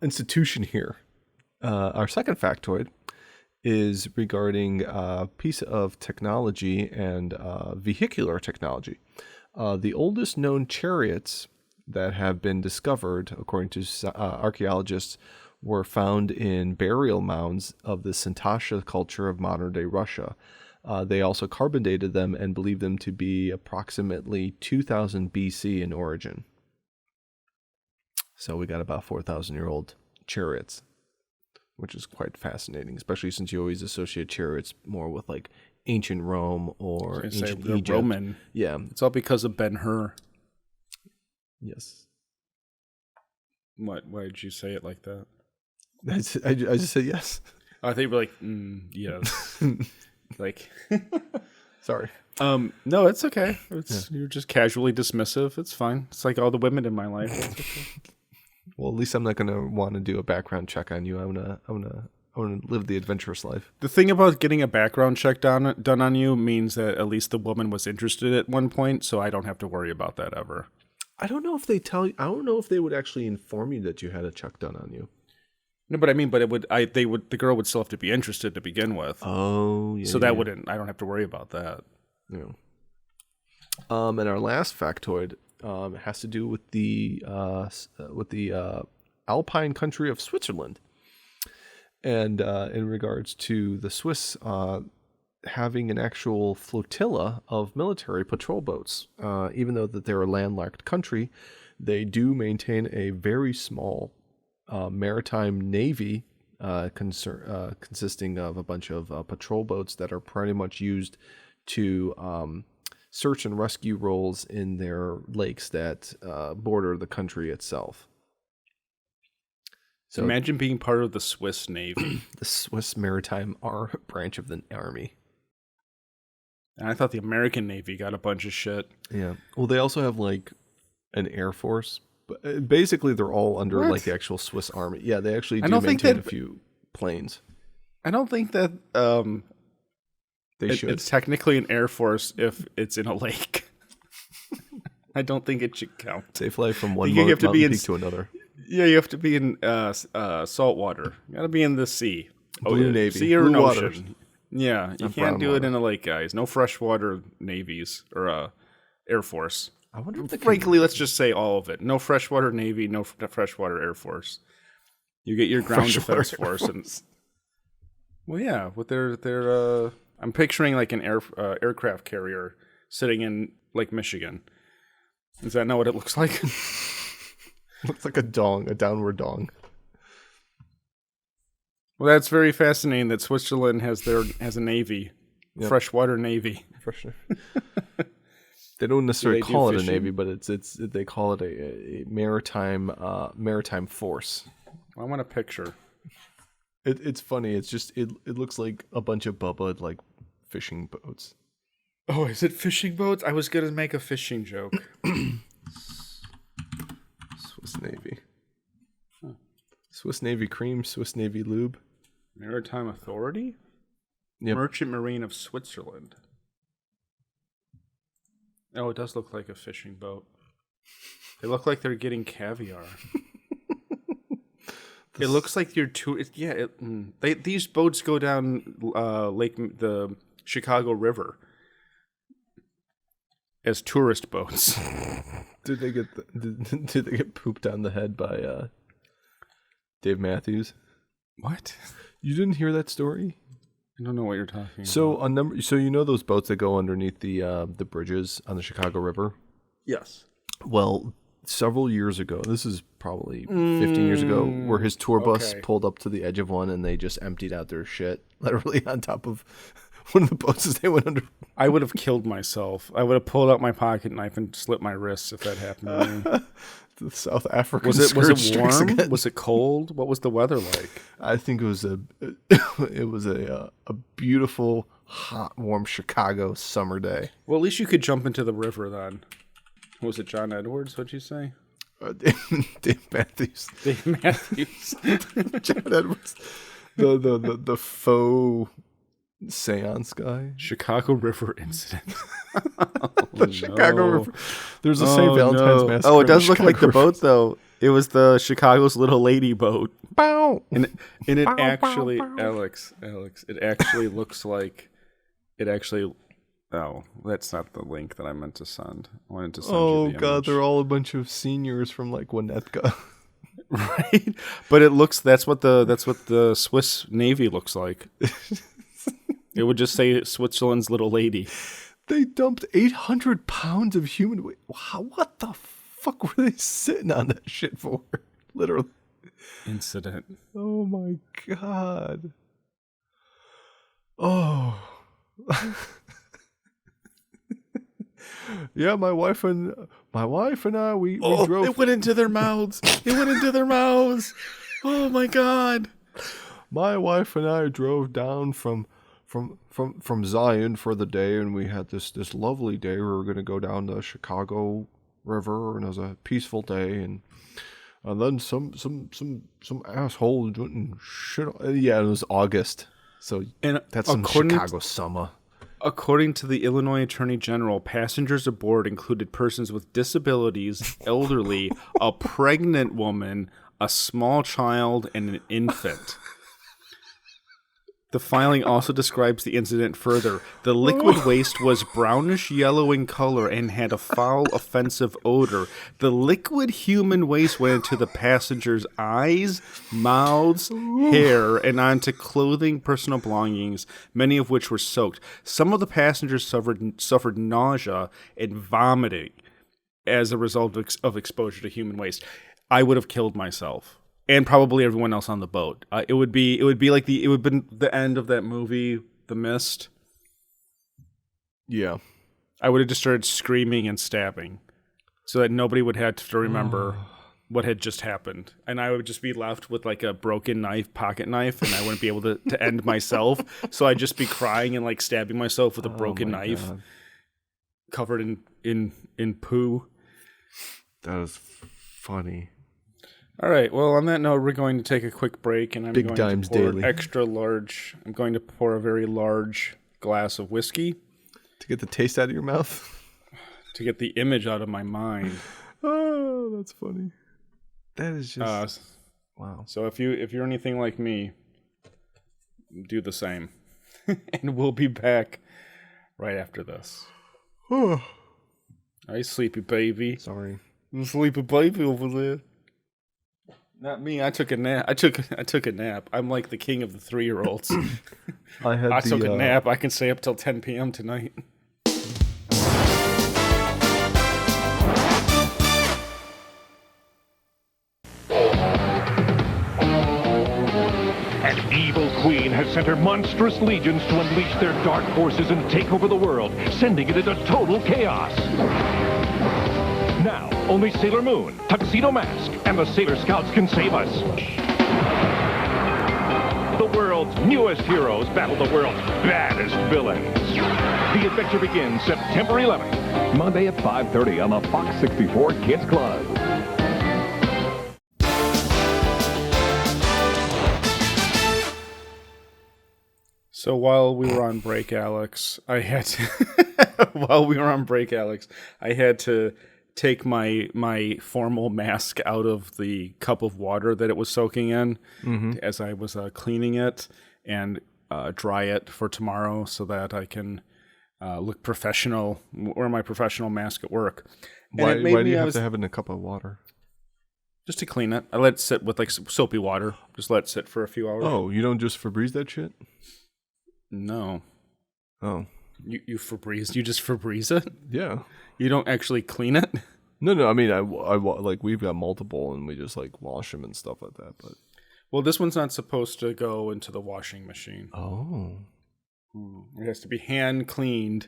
institution here. Our second factoid is regarding a piece of technology and vehicular technology. The oldest known chariots that have been discovered, according to archaeologists, were found in burial mounds of the Santasha culture of modern-day Russia. They also carbon dated them and believe them to be approximately 2000 BC in origin. So we got about 4,000-year-old chariots, which is quite fascinating, especially since you always associate chariots more with like ancient Rome or ancient Egypt. Roman. Yeah. It's all because of Ben-Hur. Yes. What? Why did you say it like that? I just said yes. I think we're like, yes. Like, Sorry. no, it's okay. You're just casually dismissive. It's fine. It's like all the women in my life. It's okay. Well, at least I'm not gonna want to do a background check on you. I wanna live the adventurous life. The thing about getting a background check done on you means that at least the woman was interested at one point, so I don't have to worry about that ever. I don't know if they tell you. I don't know if they would actually inform you that you had a check done on you. No, but I mean, but the girl would still have to be interested to begin with. Oh, yeah. So that wouldn't. I don't have to worry about that. Yeah. And our last factoid has to do with the Alpine country of Switzerland, and in regards to the Swiss having an actual flotilla of military patrol boats. Even though that they're a landlocked country, they do maintain a very small maritime navy consisting of a bunch of patrol boats that are pretty much used to search and rescue roles in their lakes that border the country itself. So imagine being part of the Swiss Navy. the Swiss maritime branch of the army. And I thought the American Navy got a bunch of shit. Yeah. Well, they also have like an air force. But basically, they're all under What? like the actual Swiss army. Yeah, they actually do don't think maintain that- a few planes. I don't think that They should. it's technically an air force if it's in a lake. I don't think it should count. They fly from one You have to be mountain in peak to another. Yeah, you have to be in salt water. You got to be in the sea. Blue Navy. Sea or Blue an water. ocean. Yeah, you Not can't brown do it water. in a lake, guys. No freshwater navies or Air Force. I wonder if they Frankly, let's just say all of it. No freshwater Navy, no freshwater Air Force. You get your ground Freshwater defense force, and well, yeah, with their I'm picturing like an aircraft carrier sitting in Lake Michigan. Is that not what it looks like? looks like a dong, a downward dong. Well, that's very fascinating that Switzerland has a navy, Yep. freshwater navy. For sure. They don't necessarily Do they do call it a fishing? navy, but they call it a maritime force. I want a picture. It's funny. It's just it looks like a bunch of Bubba like fishing boats. Oh, is it fishing boats? I was gonna make a fishing joke. Swiss Navy. Swiss Navy cream, Swiss Navy lube. Maritime Authority? Yep. Merchant Marine of Switzerland. Oh, it does look like a fishing boat. They look like they're getting caviar. It looks like you're too. These boats go down the Chicago River as tourist boats. Did they get pooped on the head by Dave Matthews? What? You didn't hear that story? I don't know what you're talking So about. So you know those boats that go underneath the bridges on the Chicago River? Yes. Well, several years ago. This is probably 15 years ago, where his tour bus pulled up to the edge of one and they just emptied out their shit literally on top of one of the boats as they went under. I would have killed myself. I would have pulled out my pocket knife and slit my wrists if that happened to me. The South African Was it warm? again. Was it cold? What was the weather like? I think it was a beautiful, hot, warm Chicago summer day. Well, at least you could jump into the river then. Was it John Edwards? What'd you say? Dave Matthews. Dave Matthews. John Edwards. The faux seance guy. Chicago River incident. Chicago River. There's a St. Valentine's Massacre. Oh, it does look Chicago like the River. boat though. It was the Chicago's Little Lady boat. Bow. And it actually, Alex, it actually looks like oh, that's not the link that I meant to send. I wanted to send you the God, image. they're all a bunch of seniors from like Winnetka. Right? But that's what the Swiss Navy looks like. It would just say Switzerland's Little Lady. They dumped 800 pounds of human waste. Wow, what the fuck were they sitting on that shit for? Literally. Incident. Oh my God. Oh. Yeah, my wife and I we drove. It went into their mouths. It went into their mouths. Oh my God. My wife and I drove down from Zion for the day, and we had this lovely day. We were going to go down the Chicago River, and it was a peaceful day, and then some asshole went and shit. Yeah, it was August, so And that's some Chicago summer. According to the Illinois Attorney General, passengers aboard included persons with disabilities, elderly, a pregnant woman, a small child, and an infant. The filing also describes the incident further. The liquid waste was brownish yellow in color and had a foul, offensive odor. The liquid human waste went into the passengers' eyes, mouths, hair, and onto clothing, personal belongings, many of which were soaked. Some of the passengers suffered nausea and vomiting as a result of exposure to human waste. I would have killed myself. And probably everyone else on the boat. It would be like it would have been the end of that movie, The Mist. Yeah, I would have just started screaming and stabbing, so that nobody would have to remember what had just happened, and I would just be left with like a broken pocket knife, and I wouldn't be able to end myself. So I'd just be crying and like stabbing myself with a broken knife, God. covered in poo. That is funny. All right. Well, on that note, we're going to take a quick break, and I'm Big going Dimes to pour Daily. extra large. I'm going to pour a very large glass of whiskey To get the taste out of your mouth. to get the image out of my mind. Oh, that's funny. That is just wow. So if you're anything like me, do the same, and we'll be back right after this. Oh, Hey, sleepy baby. sorry. Sleepy baby over there. Not me. I took a nap. I took a nap. I'm like the king of the 3-year-olds. I took a nap. I can stay up till 10 p.m. tonight. An evil queen has sent her monstrous legions to unleash their dark forces and take over the world, sending it into total chaos. Now, only Sailor Moon, Tuxedo Mask, and the Sailor Scouts can save us. The world's newest heroes battle the world's baddest villains. The adventure begins September 11th. Monday at 5:30 on the Fox 64 Kids Club. So while we were on break, Alex, I had to take my formal mask out of the cup of water that it was soaking in as I was cleaning it and dry it for tomorrow so that I can look professional, wear my professional mask at work. And Why it made do me- you I have was- to have it in a cup of water? Just to clean it. I let it sit with like soapy water. Just let it sit for a few hours. Oh, you don't just Febreze that shit? No. Oh, You Febreze? You just Febreze it? yeah. You don't actually clean it? No. I mean, like we've got multiple, and we just like wash them and stuff like that. But Well, this one's not supposed to go into the washing machine. oh, It has to be hand cleaned.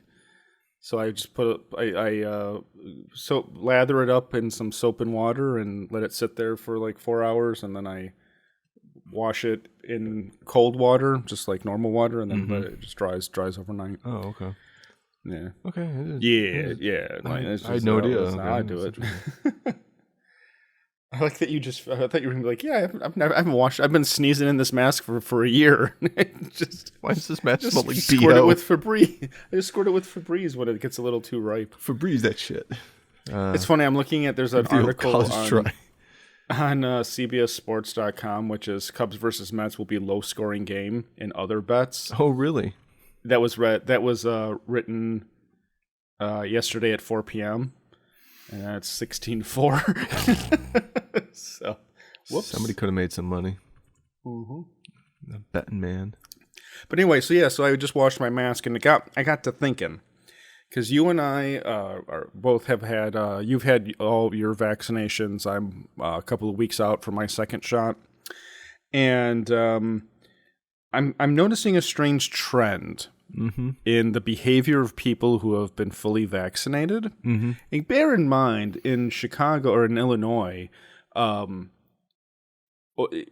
So I just lather it up in some soap and water and let it sit there for like 4 hours, and then I wash it in cold water, just like normal water, and then let it just dries overnight. oh, okay, Yeah. okay. Yeah. Like, it's I had just no how it idea. is. How I Okay, do it. that's I like that you just. I thought you were gonna be like, yeah, I haven't washed. I've been sneezing in this mask for a year. just Why does this match just smell like squirt it BO? with Febreze. I just squirt it with Febreze when it gets a little too ripe. Febreze that shit. It's funny. I'm looking at there's an The old article college try. on CBSSports.com, which is Cubs versus Mets will be low scoring game in other bets. Oh, really? That was written yesterday at 4 p.m. and it's 16-4. So, whoops. Somebody could have made some money. A betting man. But anyway, so I just washed my mask, and I got to thinking, because you and I both have had you've had all your vaccinations. I'm a couple of weeks out from my second shot, and I'm noticing a strange trend in the behavior of people who have been fully vaccinated. And bear in mind, in Chicago or in Illinois,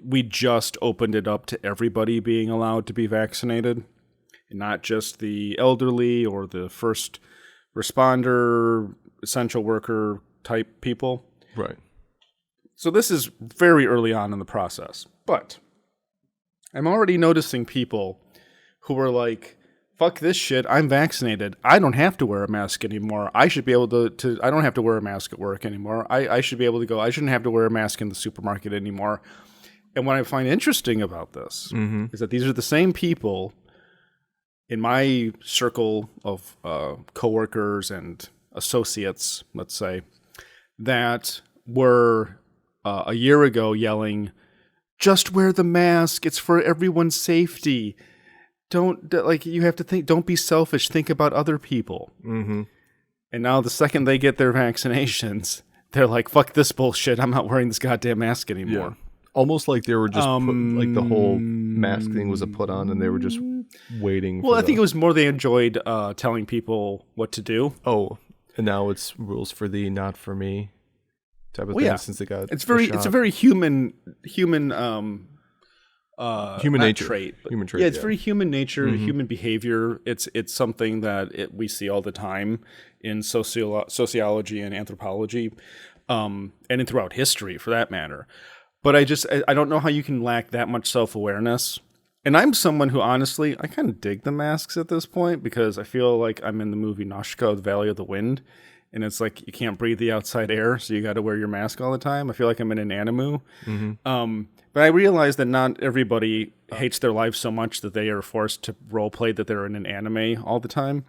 we just opened it up to everybody being allowed to be vaccinated, not just the elderly or the first responder, essential worker type people. Right. So this is very early on in the process, but I'm already noticing people who are like, fuck this shit, I'm vaccinated. I don't have to wear a mask anymore. I should be able to I don't have to wear a mask at work anymore. I should be able to go. I shouldn't have to wear a mask in the supermarket anymore. And what I find interesting about this is that these are the same people in my circle of coworkers and associates, let's say, that were a year ago yelling, just wear the mask. It's for everyone's safety. You have to think, don't be selfish. Think about other people. And now the second they get their vaccinations, they're like, fuck this bullshit. I'm not wearing this goddamn mask anymore. Yeah. Almost like they were just like the whole mask thing was a put on, and they were just waiting. Well, I think it was more they enjoyed telling people what to do. Oh, and now it's rules for thee, not for me, type of thing. Yeah. Since they got It's a very human human nature trait. Human trait. Yeah, it's very human nature, human behavior. It's something that we see all the time in sociology and anthropology, and throughout history, for that matter. But I don't know how you can lack that much self-awareness. And I'm someone who, honestly, I kind of dig the masks at this point, because I feel like I'm in the movie Nausicaa, The Valley of the Wind. And it's like you can't breathe the outside air, so you got to wear your mask all the time. I feel like I'm in an animu. But I realize that not everybody hates their life so much that they are forced to role play that they're in an anime all the time,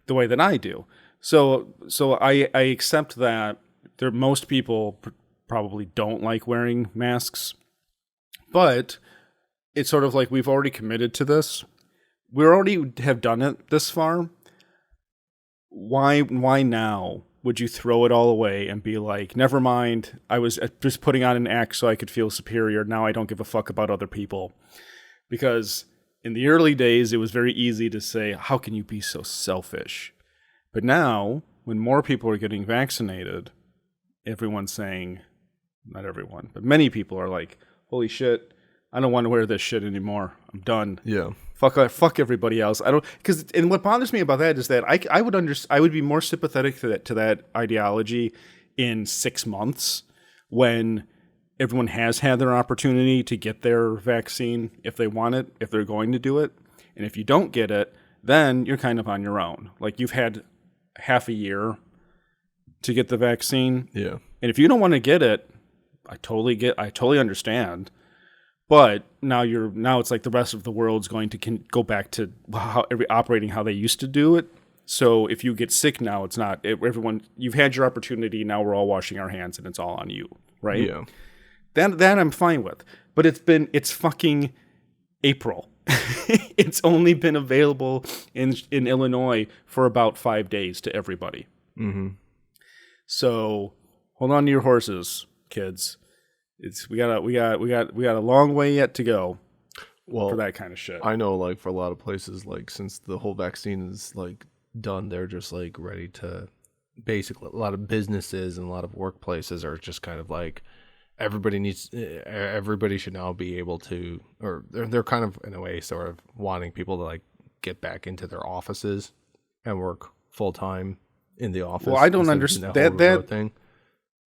the way that I do. So I accept that most people probably don't like wearing masks, but it's sort of like we've already committed to this. We already have done it this far. Why now would you throw it all away and be like, never mind, I was just putting on an act so I could feel superior. Now I don't give a fuck about other people. Because in the early days, it was very easy to say, how can you be so selfish? But now, when more people are getting vaccinated, everyone's saying, not everyone, but many people are like, holy shit, I don't want to wear this shit anymore. I'm done. Yeah. Fuck everybody else. And what bothers me about that is that I would be more sympathetic to that ideology in 6 months, when everyone has had their opportunity to get their vaccine if they want it, if they're going to do it. And if you don't get it, then you're kind of on your own. Like, you've had half a year to get the vaccine. Yeah. And if you don't want to get it, I totally understand. But now it's like the rest of the world's going to go back to operating how they used to do it. So if you get sick now, it's not everyone. You've had your opportunity. Now we're all washing our hands, and it's all on you, right? Yeah. That I'm fine with. But it's fucking April. It's only been available in Illinois for about 5 days to everybody. So hold on to your horses, kids. We got a long way yet to go for that kind of shit. I know, like, for a lot of places, like, since the whole vaccine is like done, they're just like ready to. Basically, a lot of businesses and a lot of workplaces are just kind of like everybody should now be able to, or they're kind of in a way sort of wanting people to like get back into their offices and work full time in the office. Well, I don't understand that thing.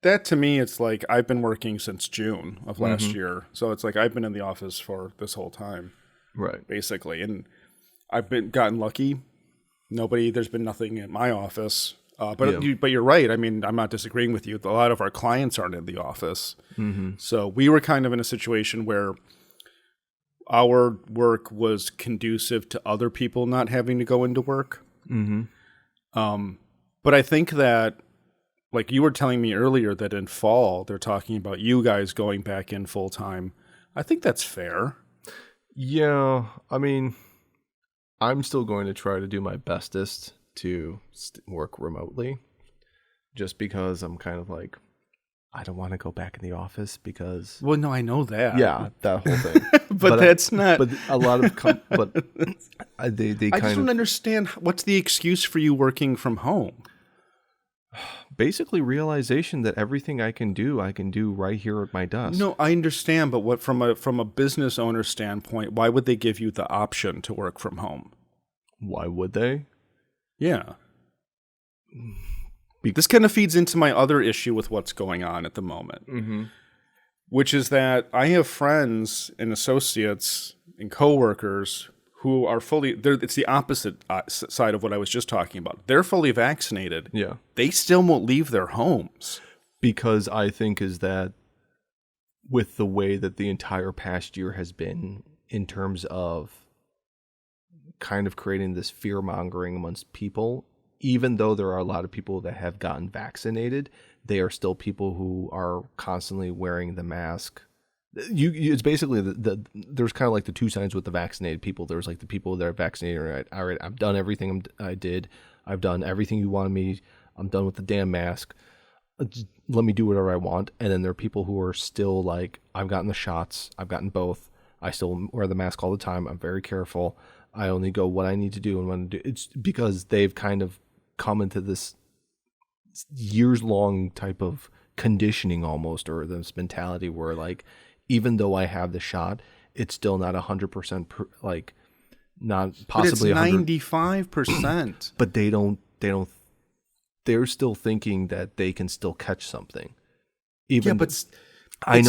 That to me, it's like I've been working since June of last year, so it's like I've been in the office for this whole time, right? Basically, and I've gotten lucky. There's been nothing in my office. But you're right. I mean, I'm not disagreeing with you. A lot of our clients aren't in the office. So we were kind of in a situation where our work was conducive to other people not having to go into work. But I think that, like you were telling me earlier, that in fall, they're talking about you guys going back in full time. I think that's fair. Yeah. I mean, I'm still going to try to do my bestest to work remotely, just because I'm kind of like, I don't want to go back in the office because. Well, no, I know that. Yeah, that whole thing. but that's not. But a lot of. They I just don't understand what's the excuse for you working from home. Basically, realization that everything I can do right here at my desk. No, I understand, but what from a business owner standpoint, why would they give you the option to work from home? Why would they? Yeah. This kind of feeds into my other issue with what's going on at the moment, which is that I have friends and associates and coworkers who are it's the opposite side of what I was just talking about. They're fully vaccinated. Yeah. They still won't leave their homes. Because I think is that with the way that the entire past year has been in terms of kind of creating this fear mongering amongst people, even though there are a lot of people that have gotten vaccinated, they are still people who are constantly wearing the mask. It's basically there's kind of like the two sides with the vaccinated people. There's like the people that are vaccinated. All right, I've done everything I did. I've done everything you wanted me. I'm done with the damn mask. Let me do whatever I want. And then there are people who are still like, I've gotten the shots. I've gotten both. I still wear the mask all the time. I'm very careful. I only go what I need to do and when to do. It's because they've kind of come into this years-long type of conditioning almost, or this mentality where like, even though I have the shot, it's still not 100% like, not possibly 95%. But they're still thinking that they can still catch something. Even I know, but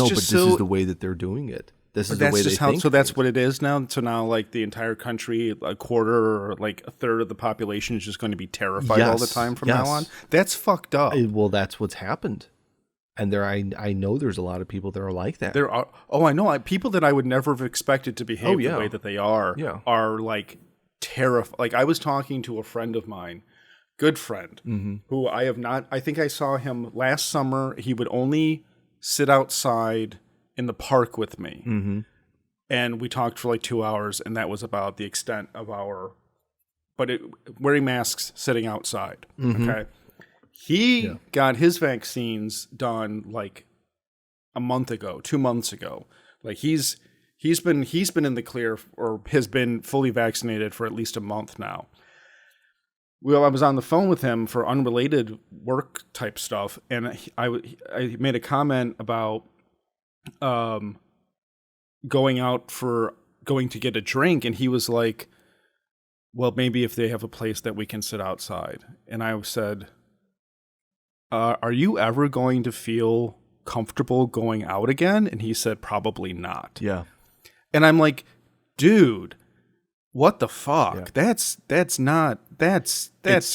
this is the way that they're doing it. This is the way they think. So that's what it is now. So now, like the entire country, a quarter or like a third of the population is just going to be terrified all the time from now on. That's fucked up. Well, that's what's happened. And I know there's a lot of people that are like that. There are. Oh, I know. People that I would never have expected to behave the way that they are like terrified. Like I was talking to a friend of mine, good friend, who I have not. I think I saw him last summer. He would only sit outside in the park with me, and we talked for like 2 hours, and that was about the extent of wearing masks, sitting outside. Okay. He got his vaccines done like a month ago, 2 months ago. Like he's been in the clear, or has been fully vaccinated for at least a month now. Well, I was on the phone with him for unrelated work type stuff, and I made a comment about going to get a drink, and he was like, well, maybe if they have a place that we can sit outside. And I said, are you ever going to feel comfortable going out again? And he said, probably not. Yeah. And I'm like, dude, what the fuck? Yeah. That's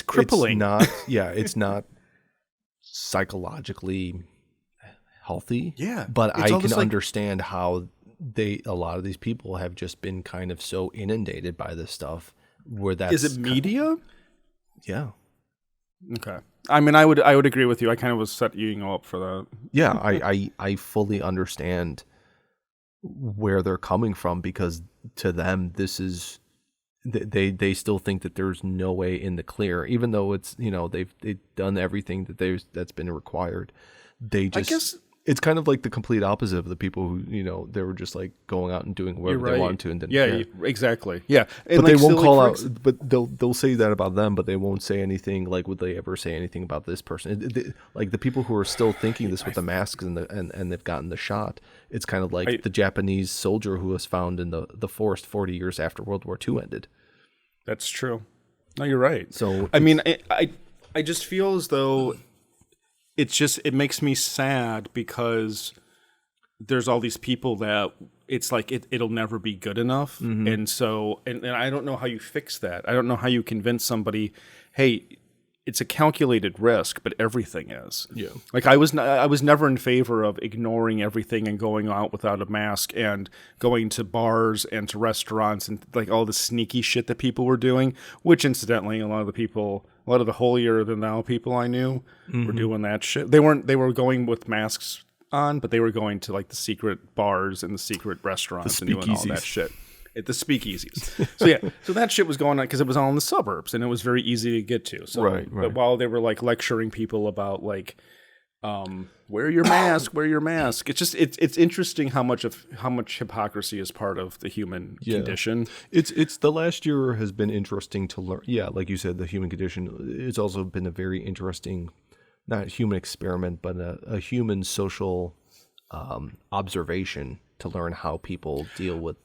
crippling. It's not psychologically healthy. Yeah. But I can understand how a lot of these people have just been kind of so inundated by this stuff where that's. Is it media? Yeah. Okay. I mean, I would agree with you. I kind of was setting you up for that. Yeah, I fully understand where they're coming from, because to them this is they still think that there's no way in the clear, even though it's, they've done everything that's been required. They just, I guess it's kind of like the complete opposite of the people who, they were just like going out and doing whatever they wanted to and didn't care. Exactly. Yeah. And but they won't call out, but they'll say that about them, but they won't say anything like, would they ever say anything about this person? Like the people who are still thinking this with the masks and they've gotten the shot, it's kind of like the Japanese soldier who was found in the forest 40 years after World War II ended. That's true. No, you're right. So, I mean, I just feel as though it makes me sad because there's all these people that it's like it'll never be good enough. Mm-hmm. And so, and I don't know how you fix that. I don't know how you convince somebody, hey, it's a calculated risk, but everything is. Yeah. Like I was never in favor of ignoring everything and going out without a mask and going to bars and to restaurants and like all the sneaky shit that people were doing, which incidentally, a lot of the holier than thou people I knew were doing that shit. They were going with masks on, but they were going to like the secret bars and the secret restaurants and doing all that shit. At the speakeasies. So that shit was going on because it was all in the suburbs and it was very easy to get to. So right. But while they were like lecturing people about like wear your mask, it's just it's interesting how much hypocrisy is part of the human condition. It's the last year has been interesting to learn. Yeah, like you said, the human condition. It's also been a very interesting, not human experiment, but a human social observation to learn how people deal with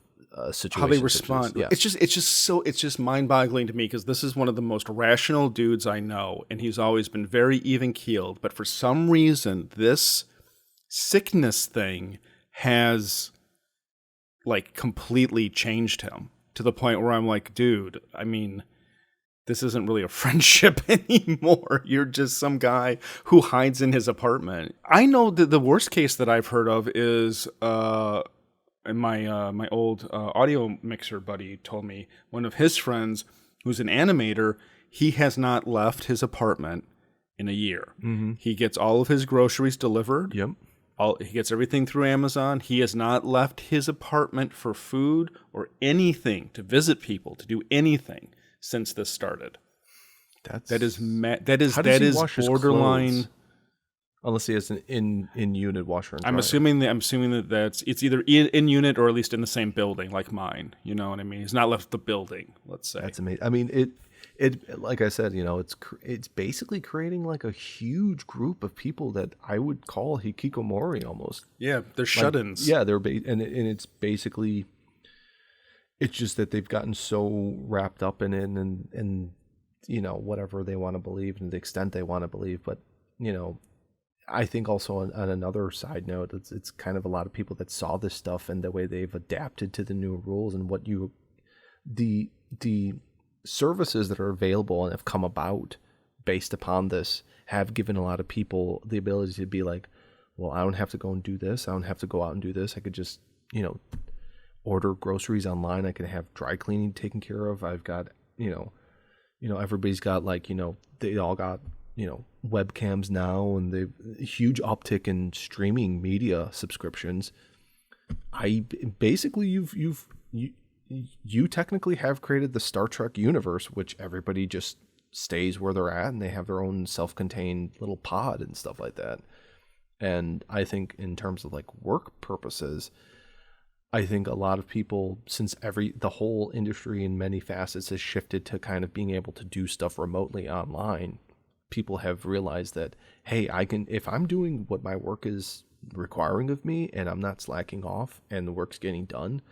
situations, how they respond. Yeah. It's just mind-boggling to me because this is one of the most rational dudes I know, and he's always been very even-keeled. But for some reason, this sickness thing has like completely changed him to the point where I'm like, dude, I mean, this isn't really a friendship anymore. You're just some guy who hides in his apartment. I know that the worst case that I've heard of is and my old audio mixer buddy told me one of his friends who's an animator, he has not left his apartment in a year. Mm-hmm. He gets all of his groceries delivered. Yep. He gets everything through Amazon. He has not left his apartment for food or anything, to visit people, to do anything since this started. That is borderline. Unless he has an in-unit washer and dryer. I'm assuming that it's either in unit or at least in the same building, like mine. You know what I mean? He's not left the building. Let's say that's amazing. I mean, it like I said, it's basically creating like a huge group of people that I would call hikikomori almost. Yeah, they're shut-ins. Yeah, and it's basically, it's just that they've gotten so wrapped up in it and whatever they want to believe and the extent they want to believe, but I think also on another side note, it's kind of a lot of people that saw this stuff and the way they've adapted to the new rules and the services that are available and have come about based upon this have given a lot of people the ability to be like, well, I don't have to go and do this. I don't have to go out and do this. I could just, order groceries online. I can have dry cleaning taken care of. I've got, everybody's got like, they all got, webcams now and the huge uptick in streaming media subscriptions. You technically have created the Star Trek universe, which everybody just stays where they're at and they have their own self-contained little pod and stuff like that. And I think in terms of like work purposes, I think a lot of people, since the whole industry in many facets has shifted to kind of being able to do stuff remotely online, people have realized that, hey, if I'm doing what my work is requiring of me and I'm not slacking off and the work's getting done,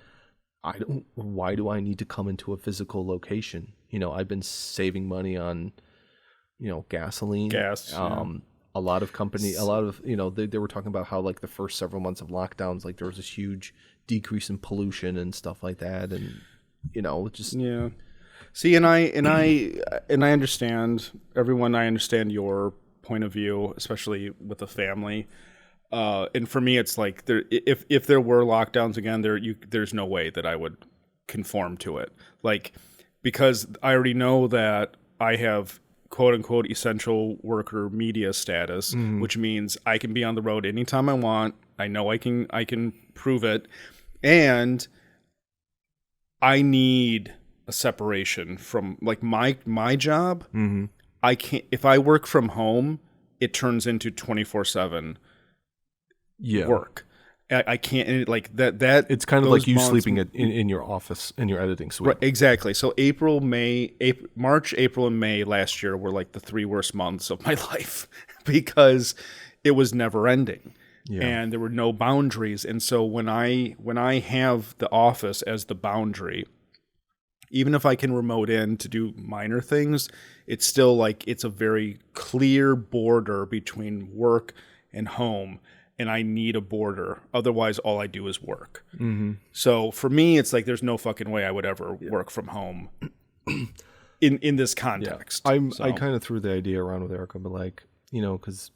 why do I need to come into a physical location? I've been saving money on, gasoline. Gas. A lot of they were talking about how like the first several months of lockdowns, like there was this huge decrease in pollution and stuff like that. And, just. Yeah. See, and I understand everyone. I understand your point of view, especially with the family. And for me, it's like if there were lockdowns again, there's no way that I would conform to it. Like, because I already know that I have quote unquote essential worker media status, which means I can be on the road anytime I want. I know I can prove it, and I need a a separation from like my job. I can't, if I work from home, it turns into 24/7 work. I can't like that. It's kind of like you sleeping in your office in your editing suite. Right, exactly. So March, April, and May last year were like the 3 worst months of my life because it was never ending. Yeah. And there were no boundaries. And so when I have the office as the boundary, even if I can remote in to do minor things, it's still like it's a very clear border between work and home. And I need a border. Otherwise, all I do is work. So for me, it's like there's no fucking way I would ever work from home in this context. Yeah. I kind of threw the idea around with Erica, but like, because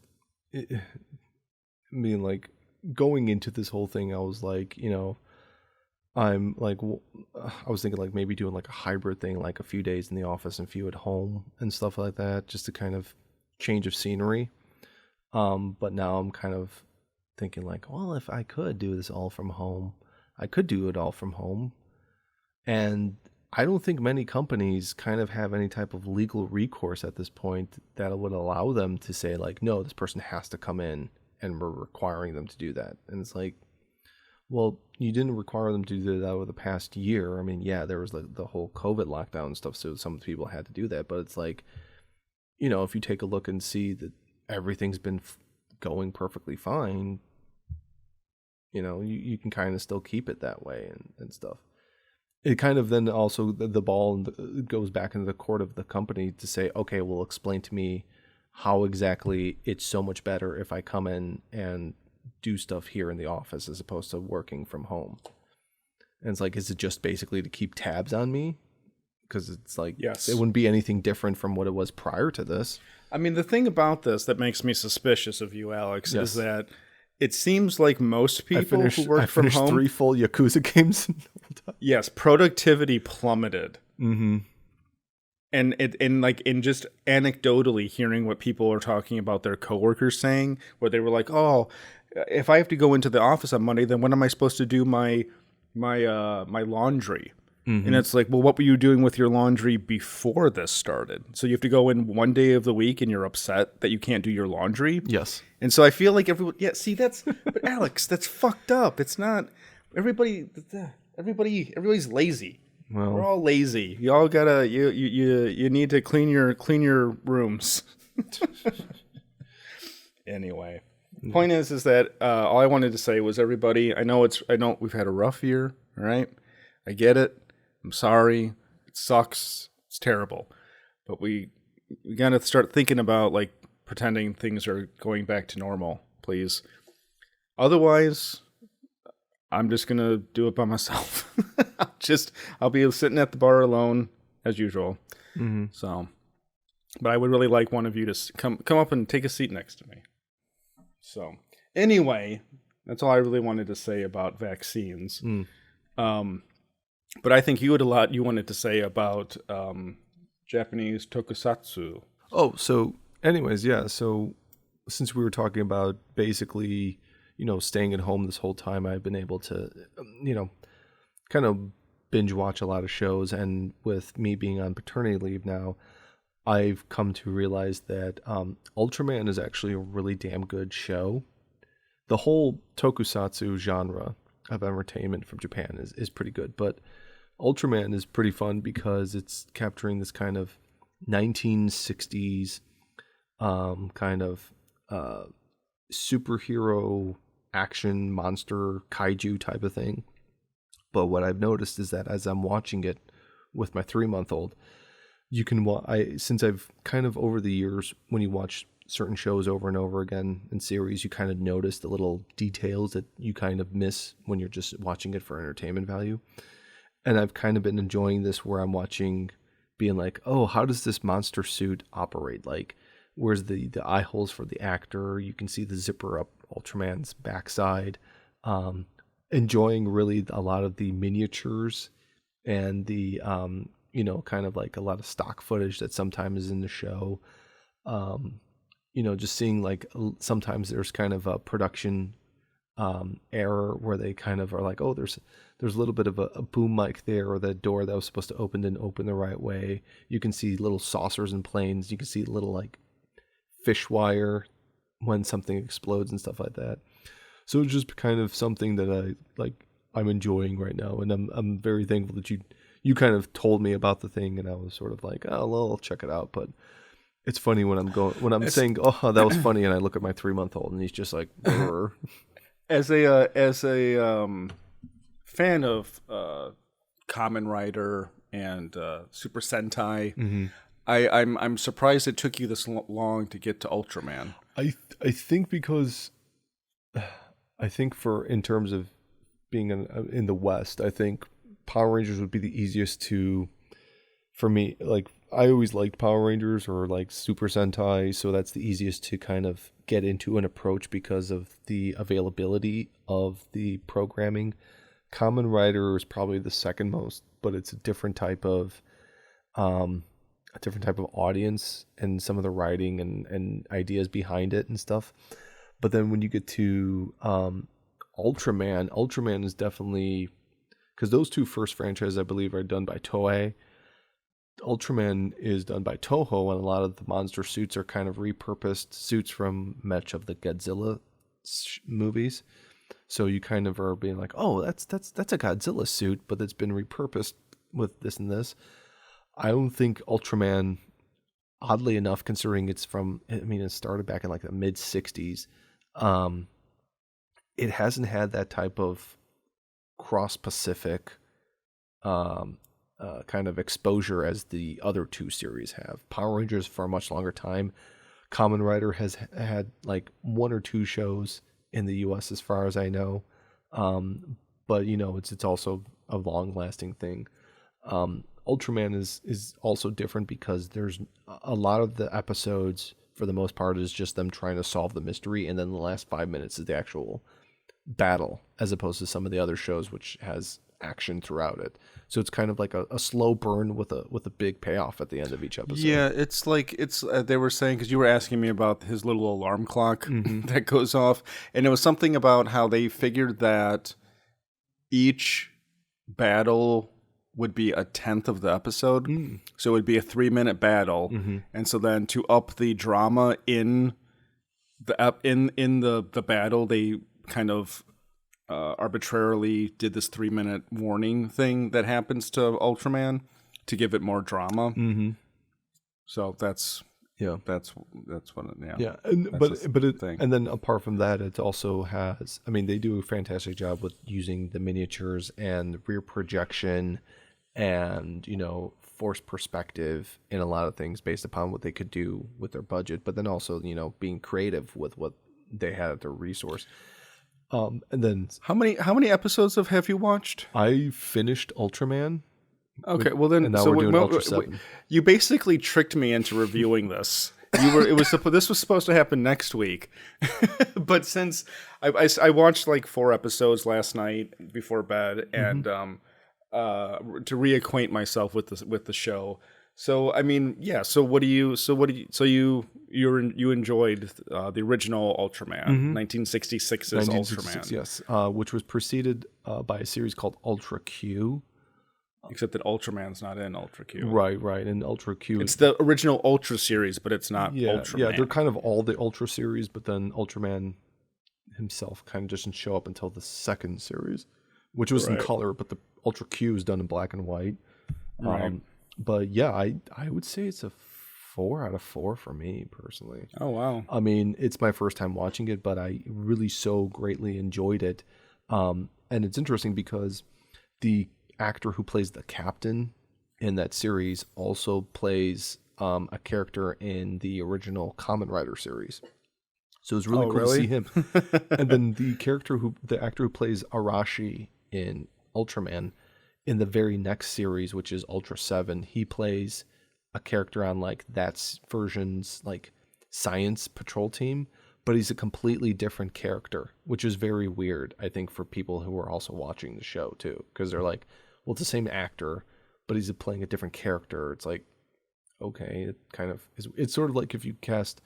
I mean, like going into this whole thing, I was like, I'm like, I was thinking like maybe doing like a hybrid thing, like a few days in the office and a few at home and stuff like that, just to kind of change of scenery. But now I'm kind of thinking like, well, if I could do this all from home, I could do it all from home. And I don't think many companies kind of have any type of legal recourse at this point that would allow them to say like, no, this person has to come in and we're requiring them to do that. And it's like, well, you didn't require them to do that over the past year. I mean, yeah, there was like the whole COVID lockdown and stuff, so some people had to do that. But it's like, if you take a look and see that everything's been going perfectly fine, you can kind of still keep it that way and stuff. It kind of then also the ball goes back into the court of the company to say, okay, well, explain to me how exactly it's so much better if I come in and do stuff here in the office as opposed to working from home. And it's like, is it just basically to keep tabs on me? Because it's like, yes, it wouldn't be anything different from what it was prior to this. I mean, the thing about this that makes me suspicious of you, Alex, is that it seems like most people who work from home... 3 full Yakuza games. Yes, productivity plummeted. Mm-hmm. And just anecdotally hearing what people are talking about their coworkers saying, where they were like, oh, if I have to go into the office on Monday, then when am I supposed to do my laundry? Mm-hmm. And it's like, well, what were you doing with your laundry before this started? So you have to go in one day of the week and you're upset that you can't do your laundry? Yes. And so I feel like but Alex, that's fucked up. It's not, everybody's lazy. Well, we're all lazy. You all gotta, you need to clean your rooms. Anyway, the point is that all I wanted to say was everybody, I know we've had a rough year, all right? I get it. I'm sorry. It sucks. It's terrible. But we got to start thinking about like pretending things are going back to normal, please. Otherwise, I'm just going to do it by myself. I'll be sitting at the bar alone as usual. Mm-hmm. So, but I would really like one of you to come up and take a seat next to me. So, anyway, that's all I really wanted to say about vaccines. But I think you had a lot you wanted to say about Japanese tokusatsu. Oh, so anyways, yeah. So since we were talking about basically, staying at home this whole time, I've been able to, kind of binge watch a lot of shows. And with me being on paternity leave now, I've come to realize that Ultraman is actually a really damn good show. The whole tokusatsu genre of entertainment from Japan is pretty good, but Ultraman is pretty fun because it's capturing this kind of 1960s kind of superhero action monster kaiju type of thing. But what I've noticed is that as I'm watching it with my 3-month-old, you can since I've kind of over the years, when you watch certain shows over and over again in series, you kind of notice the little details that you kind of miss when you're just watching it for entertainment value. And I've kind of been enjoying this where I'm watching, being like, oh, how does this monster suit operate? Like, where's the eye holes for the actor? You can see the zipper up Ultraman's backside. Enjoying really a lot of the miniatures and the, kind of like a lot of stock footage that sometimes is in the show. Just seeing like sometimes there's kind of a production error where they kind of are like, oh, there's a little bit of a boom mic there, or the door that was supposed to open didn't open the right way. You can see little saucers and planes. You can see little like fish wire when something explodes and stuff like that. So it's just kind of something that I'm enjoying right now, and I'm very thankful that you kind of told me about the thing, and I was sort of like, oh well, I'll check it out. But it's funny when I'm saying, oh, that was funny, and I look at my 3-month-old and he's just like, brr. As a fan of Kamen Rider and Super Sentai, I'm surprised it took you this long to get to Ultraman. I think because I think in terms of being in the West, I think Power Rangers would be the easiest for me. Like, I always liked Power Rangers or like Super Sentai, so that's the easiest to kind of get into and approach because of the availability of the programming. Kamen Rider is probably the second most, but it's a different type of audience and some of the writing and ideas behind it and stuff. But then when you get to Ultraman is definitely, because those two first franchises I believe are done by Toei. Ultraman is done by Toho, and a lot of the monster suits are kind of repurposed suits from much of the Godzilla movies. So you kind of are being like, oh, that's a Godzilla suit, but it's been repurposed with this and this. I don't think Ultraman, oddly enough, considering it started back in like the mid 60s, it hasn't had that type of cross-Pacific kind of exposure as the other two series have. Power Rangers for a much longer time. Kamen Rider has had like 1 or 2 shows in the US as far as I know. But it's also a long-lasting thing. Ultraman is also different because there's a lot of the episodes, for the most part, is just them trying to solve the mystery, and then the last 5 minutes is the actual battle, as opposed to some of the other shows which has action throughout it. So it's kind of like a slow burn with a big payoff at the end of each episode. Yeah, it's like they were saying, because you were asking me about his little alarm clock that goes off, and it was something about how they figured that each battle would be a 10th of the episode, so it would be a 3-minute battle, and so then to up the drama in the battle, they kind of arbitrarily did this 3-minute warning thing that happens to Ultraman to give it more drama. So that's what and then apart from that, it also has, they do a fantastic job with using the miniatures and rear projection and forced perspective in a lot of things based upon what they could do with their budget, but then also being creative with what they had at their resource. And then how many episodes have you watched? I finished Ultraman. Okay, well then, and now we're doing Ultra 7. You basically tricked me into reviewing this. This was supposed to happen next week, but since I watched like 4 episodes last night before bed, and to reacquaint myself with the show. So you enjoyed the original Ultraman, 1966's Ultraman, yes, which was preceded by a series called Ultra Q. Except that Ultraman's not in Ultra Q. Right, and Ultra Q. It's the original Ultra series, but it's not Ultraman. Yeah, they're kind of all the Ultra series, but then Ultraman himself kind of doesn't show up until the second series, which was in color, but the Ultra Q is done in black and white. Right. But yeah, I would say it's a 4 out of 4 for me personally. Oh wow! It's my first time watching it, but I really so greatly enjoyed it. And it's interesting because the actor who plays the captain in that series also plays a character in the original Kamen Rider series. So it's really cool to see him. And then the actor who plays Arashi in Ultraman, in the very next series, which is Ultra 7, he plays a character on like that version's like science patrol team, but he's a completely different character, which is very weird, I think, for people who are also watching the show too, because they're like, well, it's the same actor, but he's playing a different character. It's like, okay, it kind of is. It's sort of like if you cast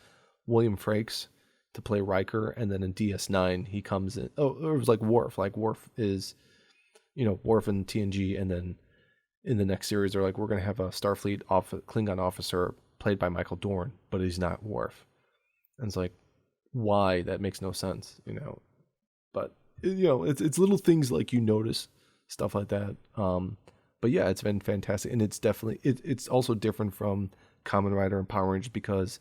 William Frakes to play Riker, and then in DS9 he comes in. Oh, it was like Worf. Like Worf is, Worf in TNG, and then in the next series they're like, we're gonna have a Starfleet Klingon officer played by Michael Dorn, but he's not Worf. And it's like, why? That makes no sense, But it's little things like you notice stuff like that. But yeah, it's been fantastic, and it's definitely it's also different from Kamen Rider and Power Rangers, because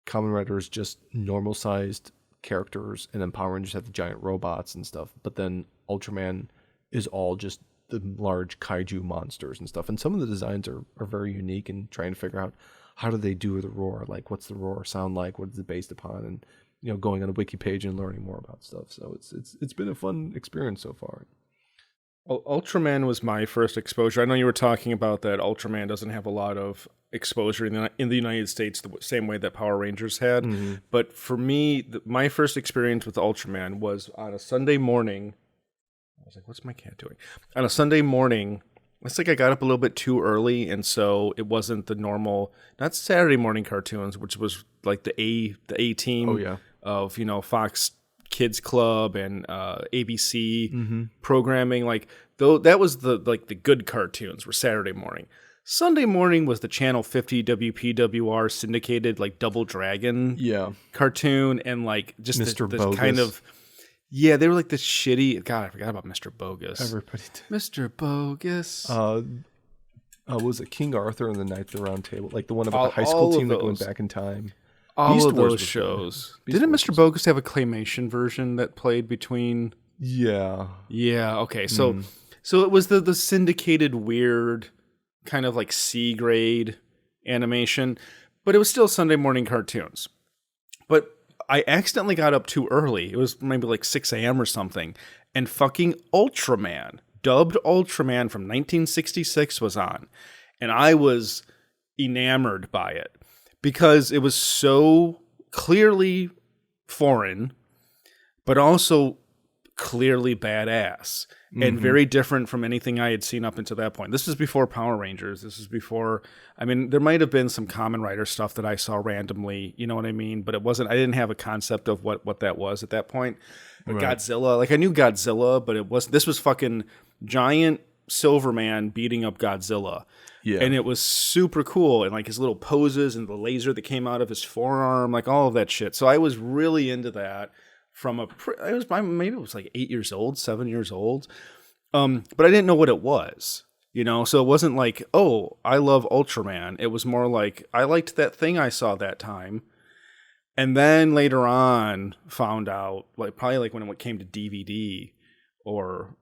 Kamen Rider is just normal sized characters, and then Power Rangers have the giant robots and stuff. But then Ultraman is all just the large kaiju monsters and stuff. And some of the designs are very unique, and trying to figure out how do they do the roar, like what's the roar sound like, what is it based upon, and going on a wiki page and learning more about stuff. So it's been a fun experience so far. Well, Ultraman was my first exposure. I know you were talking about that Ultraman doesn't have a lot of exposure in the United States the same way that Power Rangers had. Mm-hmm. But for me, my first experience with Ultraman was on a Sunday morning. I was like, what's my cat doing? On a Sunday morning, it's like I got up a little bit too early, and so it wasn't the normal, not Saturday morning cartoons, which was like the A team of, Fox Kids Club and ABC programming. Like, though that was the good cartoons were Saturday morning. Sunday morning was the Channel 50 WPWR syndicated like Double Dragon cartoon, and like just Mr. the Bogus. kind of they were like the shitty. God, I forgot about Mr. Bogus. Everybody did. Mr. Bogus. Was it King Arthur and the Knights of the Round Table? Like the one about the high school team that went back in time. All Beast of Wars those was shows. Beast Didn't Wars Mr. Bogus have a claymation version that played between? Yeah. Yeah. Okay. So it was the syndicated weird kind of like C grade animation, but it was still Sunday morning cartoons. But I accidentally got up too early. It was maybe like 6 a.m. or something, and fucking Ultraman, dubbed Ultraman from 1966 was on, and I was enamored by it because it was so clearly foreign, but also clearly badass and very different from anything I had seen up until that point. This was before Power Rangers. This was before, there might have been some Kamen Rider stuff that I saw randomly, you know what I mean? But it wasn't, I didn't have a concept of what that was at that point. But right. Godzilla, like I knew Godzilla, but this was fucking giant Silverman beating up Godzilla. Yeah. And it was super cool. And like his little poses and the laser that came out of his forearm, like all of that shit. So I was really into that. Maybe it was like 8 years old, 7 years old. But I didn't know what it was, so it wasn't like, oh, I love Ultraman. It was more like, I liked that thing I saw that time. And then later on found out, probably when it came to DVD or,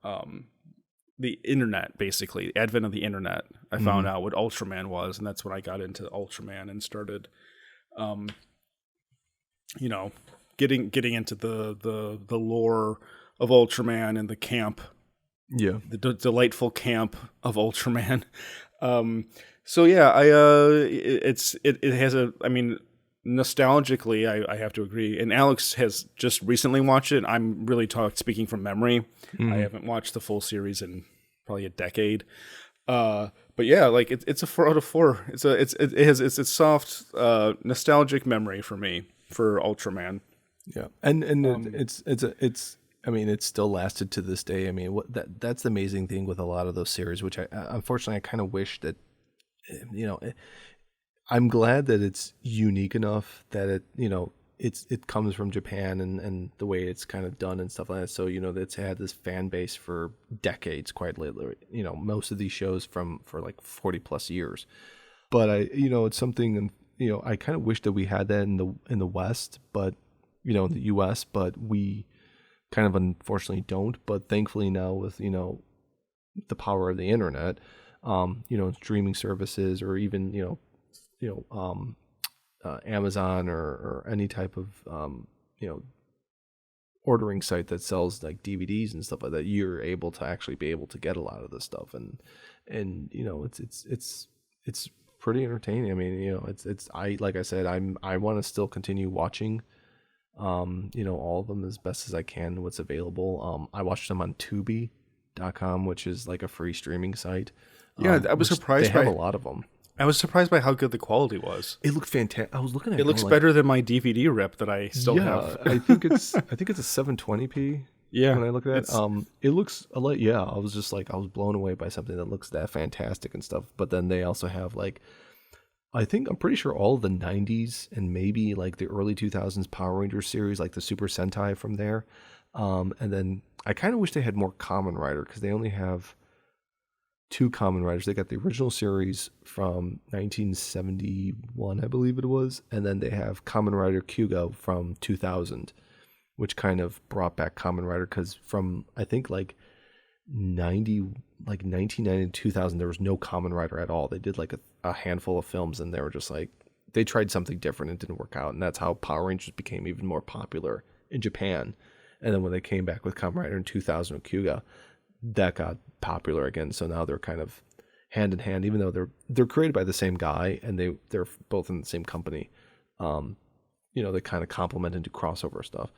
the internet, basically, advent of the internet, I found out what Ultraman was. And that's when I got into Ultraman and started, getting into the lore of Ultraman and the camp, the delightful camp of Ultraman. It has nostalgically, I have to agree. And Alex has just recently watched it. I'm really speaking from memory. I haven't watched the full series in probably a decade. But yeah, like it's a 4 out of 4. It's a soft nostalgic memory for me for Ultraman. Yeah, and it's still lasted to this day. That's the amazing thing with a lot of those series, which I unfortunately I kind of wish that, I'm glad that it's unique enough that it comes from Japan and the way it's kind of done and stuff like that. So it's had this fan base for decades, quite literally. Most of these shows for like 40 plus years. But it's something, and I kind of wish that we had that in the West, but. In the U.S., but we kind of unfortunately don't. But thankfully now with, the power of the internet, streaming services or even, Amazon or any type of, ordering site that sells like DVDs and stuff like that, you're able to actually be able to get a lot of this stuff. And it's pretty entertaining. Like I said, I want to still continue watching all of them as best as I can, what's available. I watched them on Tubi.com, which is like a free streaming site. Yeah, I was surprised they have a lot of them. I was surprised by how good the quality was. It looked fantastic. I was looking at It looks better than my DVD rip that I still have. I think it's a 720p. Yeah, when I look at it, it looks a lot. Yeah, I was just like I was blown away by something that looks that fantastic and stuff. But then they also have like, I'm pretty sure all of the 90s and maybe like the early 2000s Power Rangers series, like the Super Sentai from there. And then I kind of wish they had more Kamen Rider because they only have 2 Kamen Riders. They got the original series from 1971, I believe it was, and then they have Kamen Rider Kyugo from 2000, which kind of brought back Kamen Rider because from I think like 1990 to 2000 there was no Kamen Rider at all. They did like a handful of films and they were just like they tried something different and it didn't work out, and that's how Power Rangers became even more popular in Japan. And then when they came back with Kamen Rider in 2000 with Kyuga, that got popular again. So now they're kind of hand in hand, even though they're created by the same guy and they're both in the same company. They kind of complement and do crossover stuff.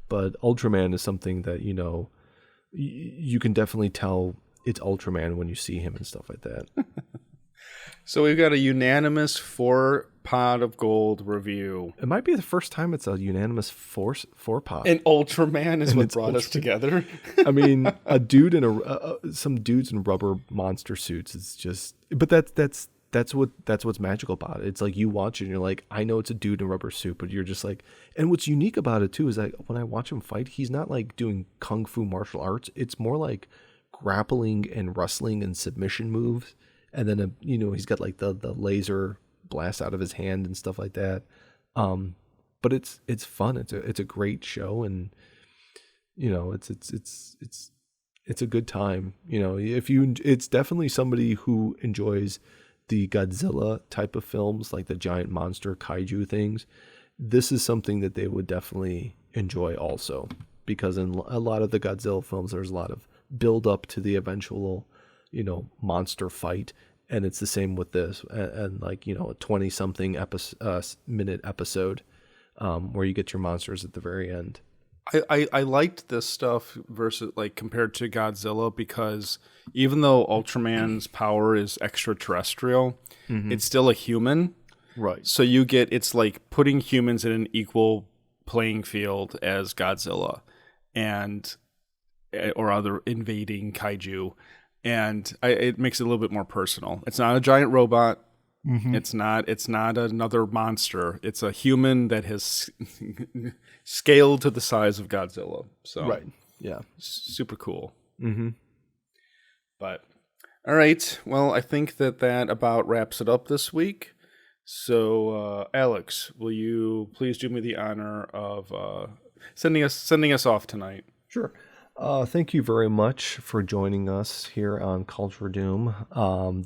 But Ultraman is something that, you can definitely tell it's Ultraman when you see him and stuff like that. So we've got a unanimous 4 pot of gold review. It might be the first time it's a unanimous 4 pot. And Ultraman is what brought us together. I mean, a dude in some dudes in rubber monster suits. It's just, but that's what's magical about it. It's like you watch it and you're like, I know it's a dude in a rubber suit, but you're just like, and what's unique about it too is that when I watch him fight, he's not like doing kung fu martial arts. It's more like grappling and wrestling and submission moves. And then, he's got like the laser blast out of his hand and stuff like that. But it's fun. It's a great show. And, it's a good time. It's definitely somebody who enjoys the Godzilla type of films, like the giant monster kaiju things. This is something that they would definitely enjoy also, because in a lot of the Godzilla films, there's a lot of build up to the eventual, monster fight. And it's the same with this, and like, a 20 something minute episode, where you get your monsters at the very end. I liked this stuff versus like compared to Godzilla, because even though Ultraman's power is extraterrestrial, it's still a human. Right. So it's like putting humans in an equal playing field as Godzilla or other invading kaiju. And it makes it a little bit more personal. It's not a giant robot. Mm-hmm. It's not another monster. It's a human that has scaled to the size of Godzilla. So right, yeah, super cool. Mm-hmm. But all right, well, I think that about wraps it up this week. So Alex, will you please do me the honor of sending us off tonight? Sure. Thank you very much for joining us here on Culture Doom.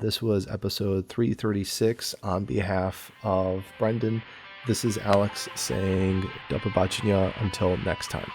This was episode 336 on behalf of Brendan. This is Alex saying do побачення until next time.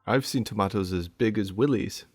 I've seen tomatoes as big as willies.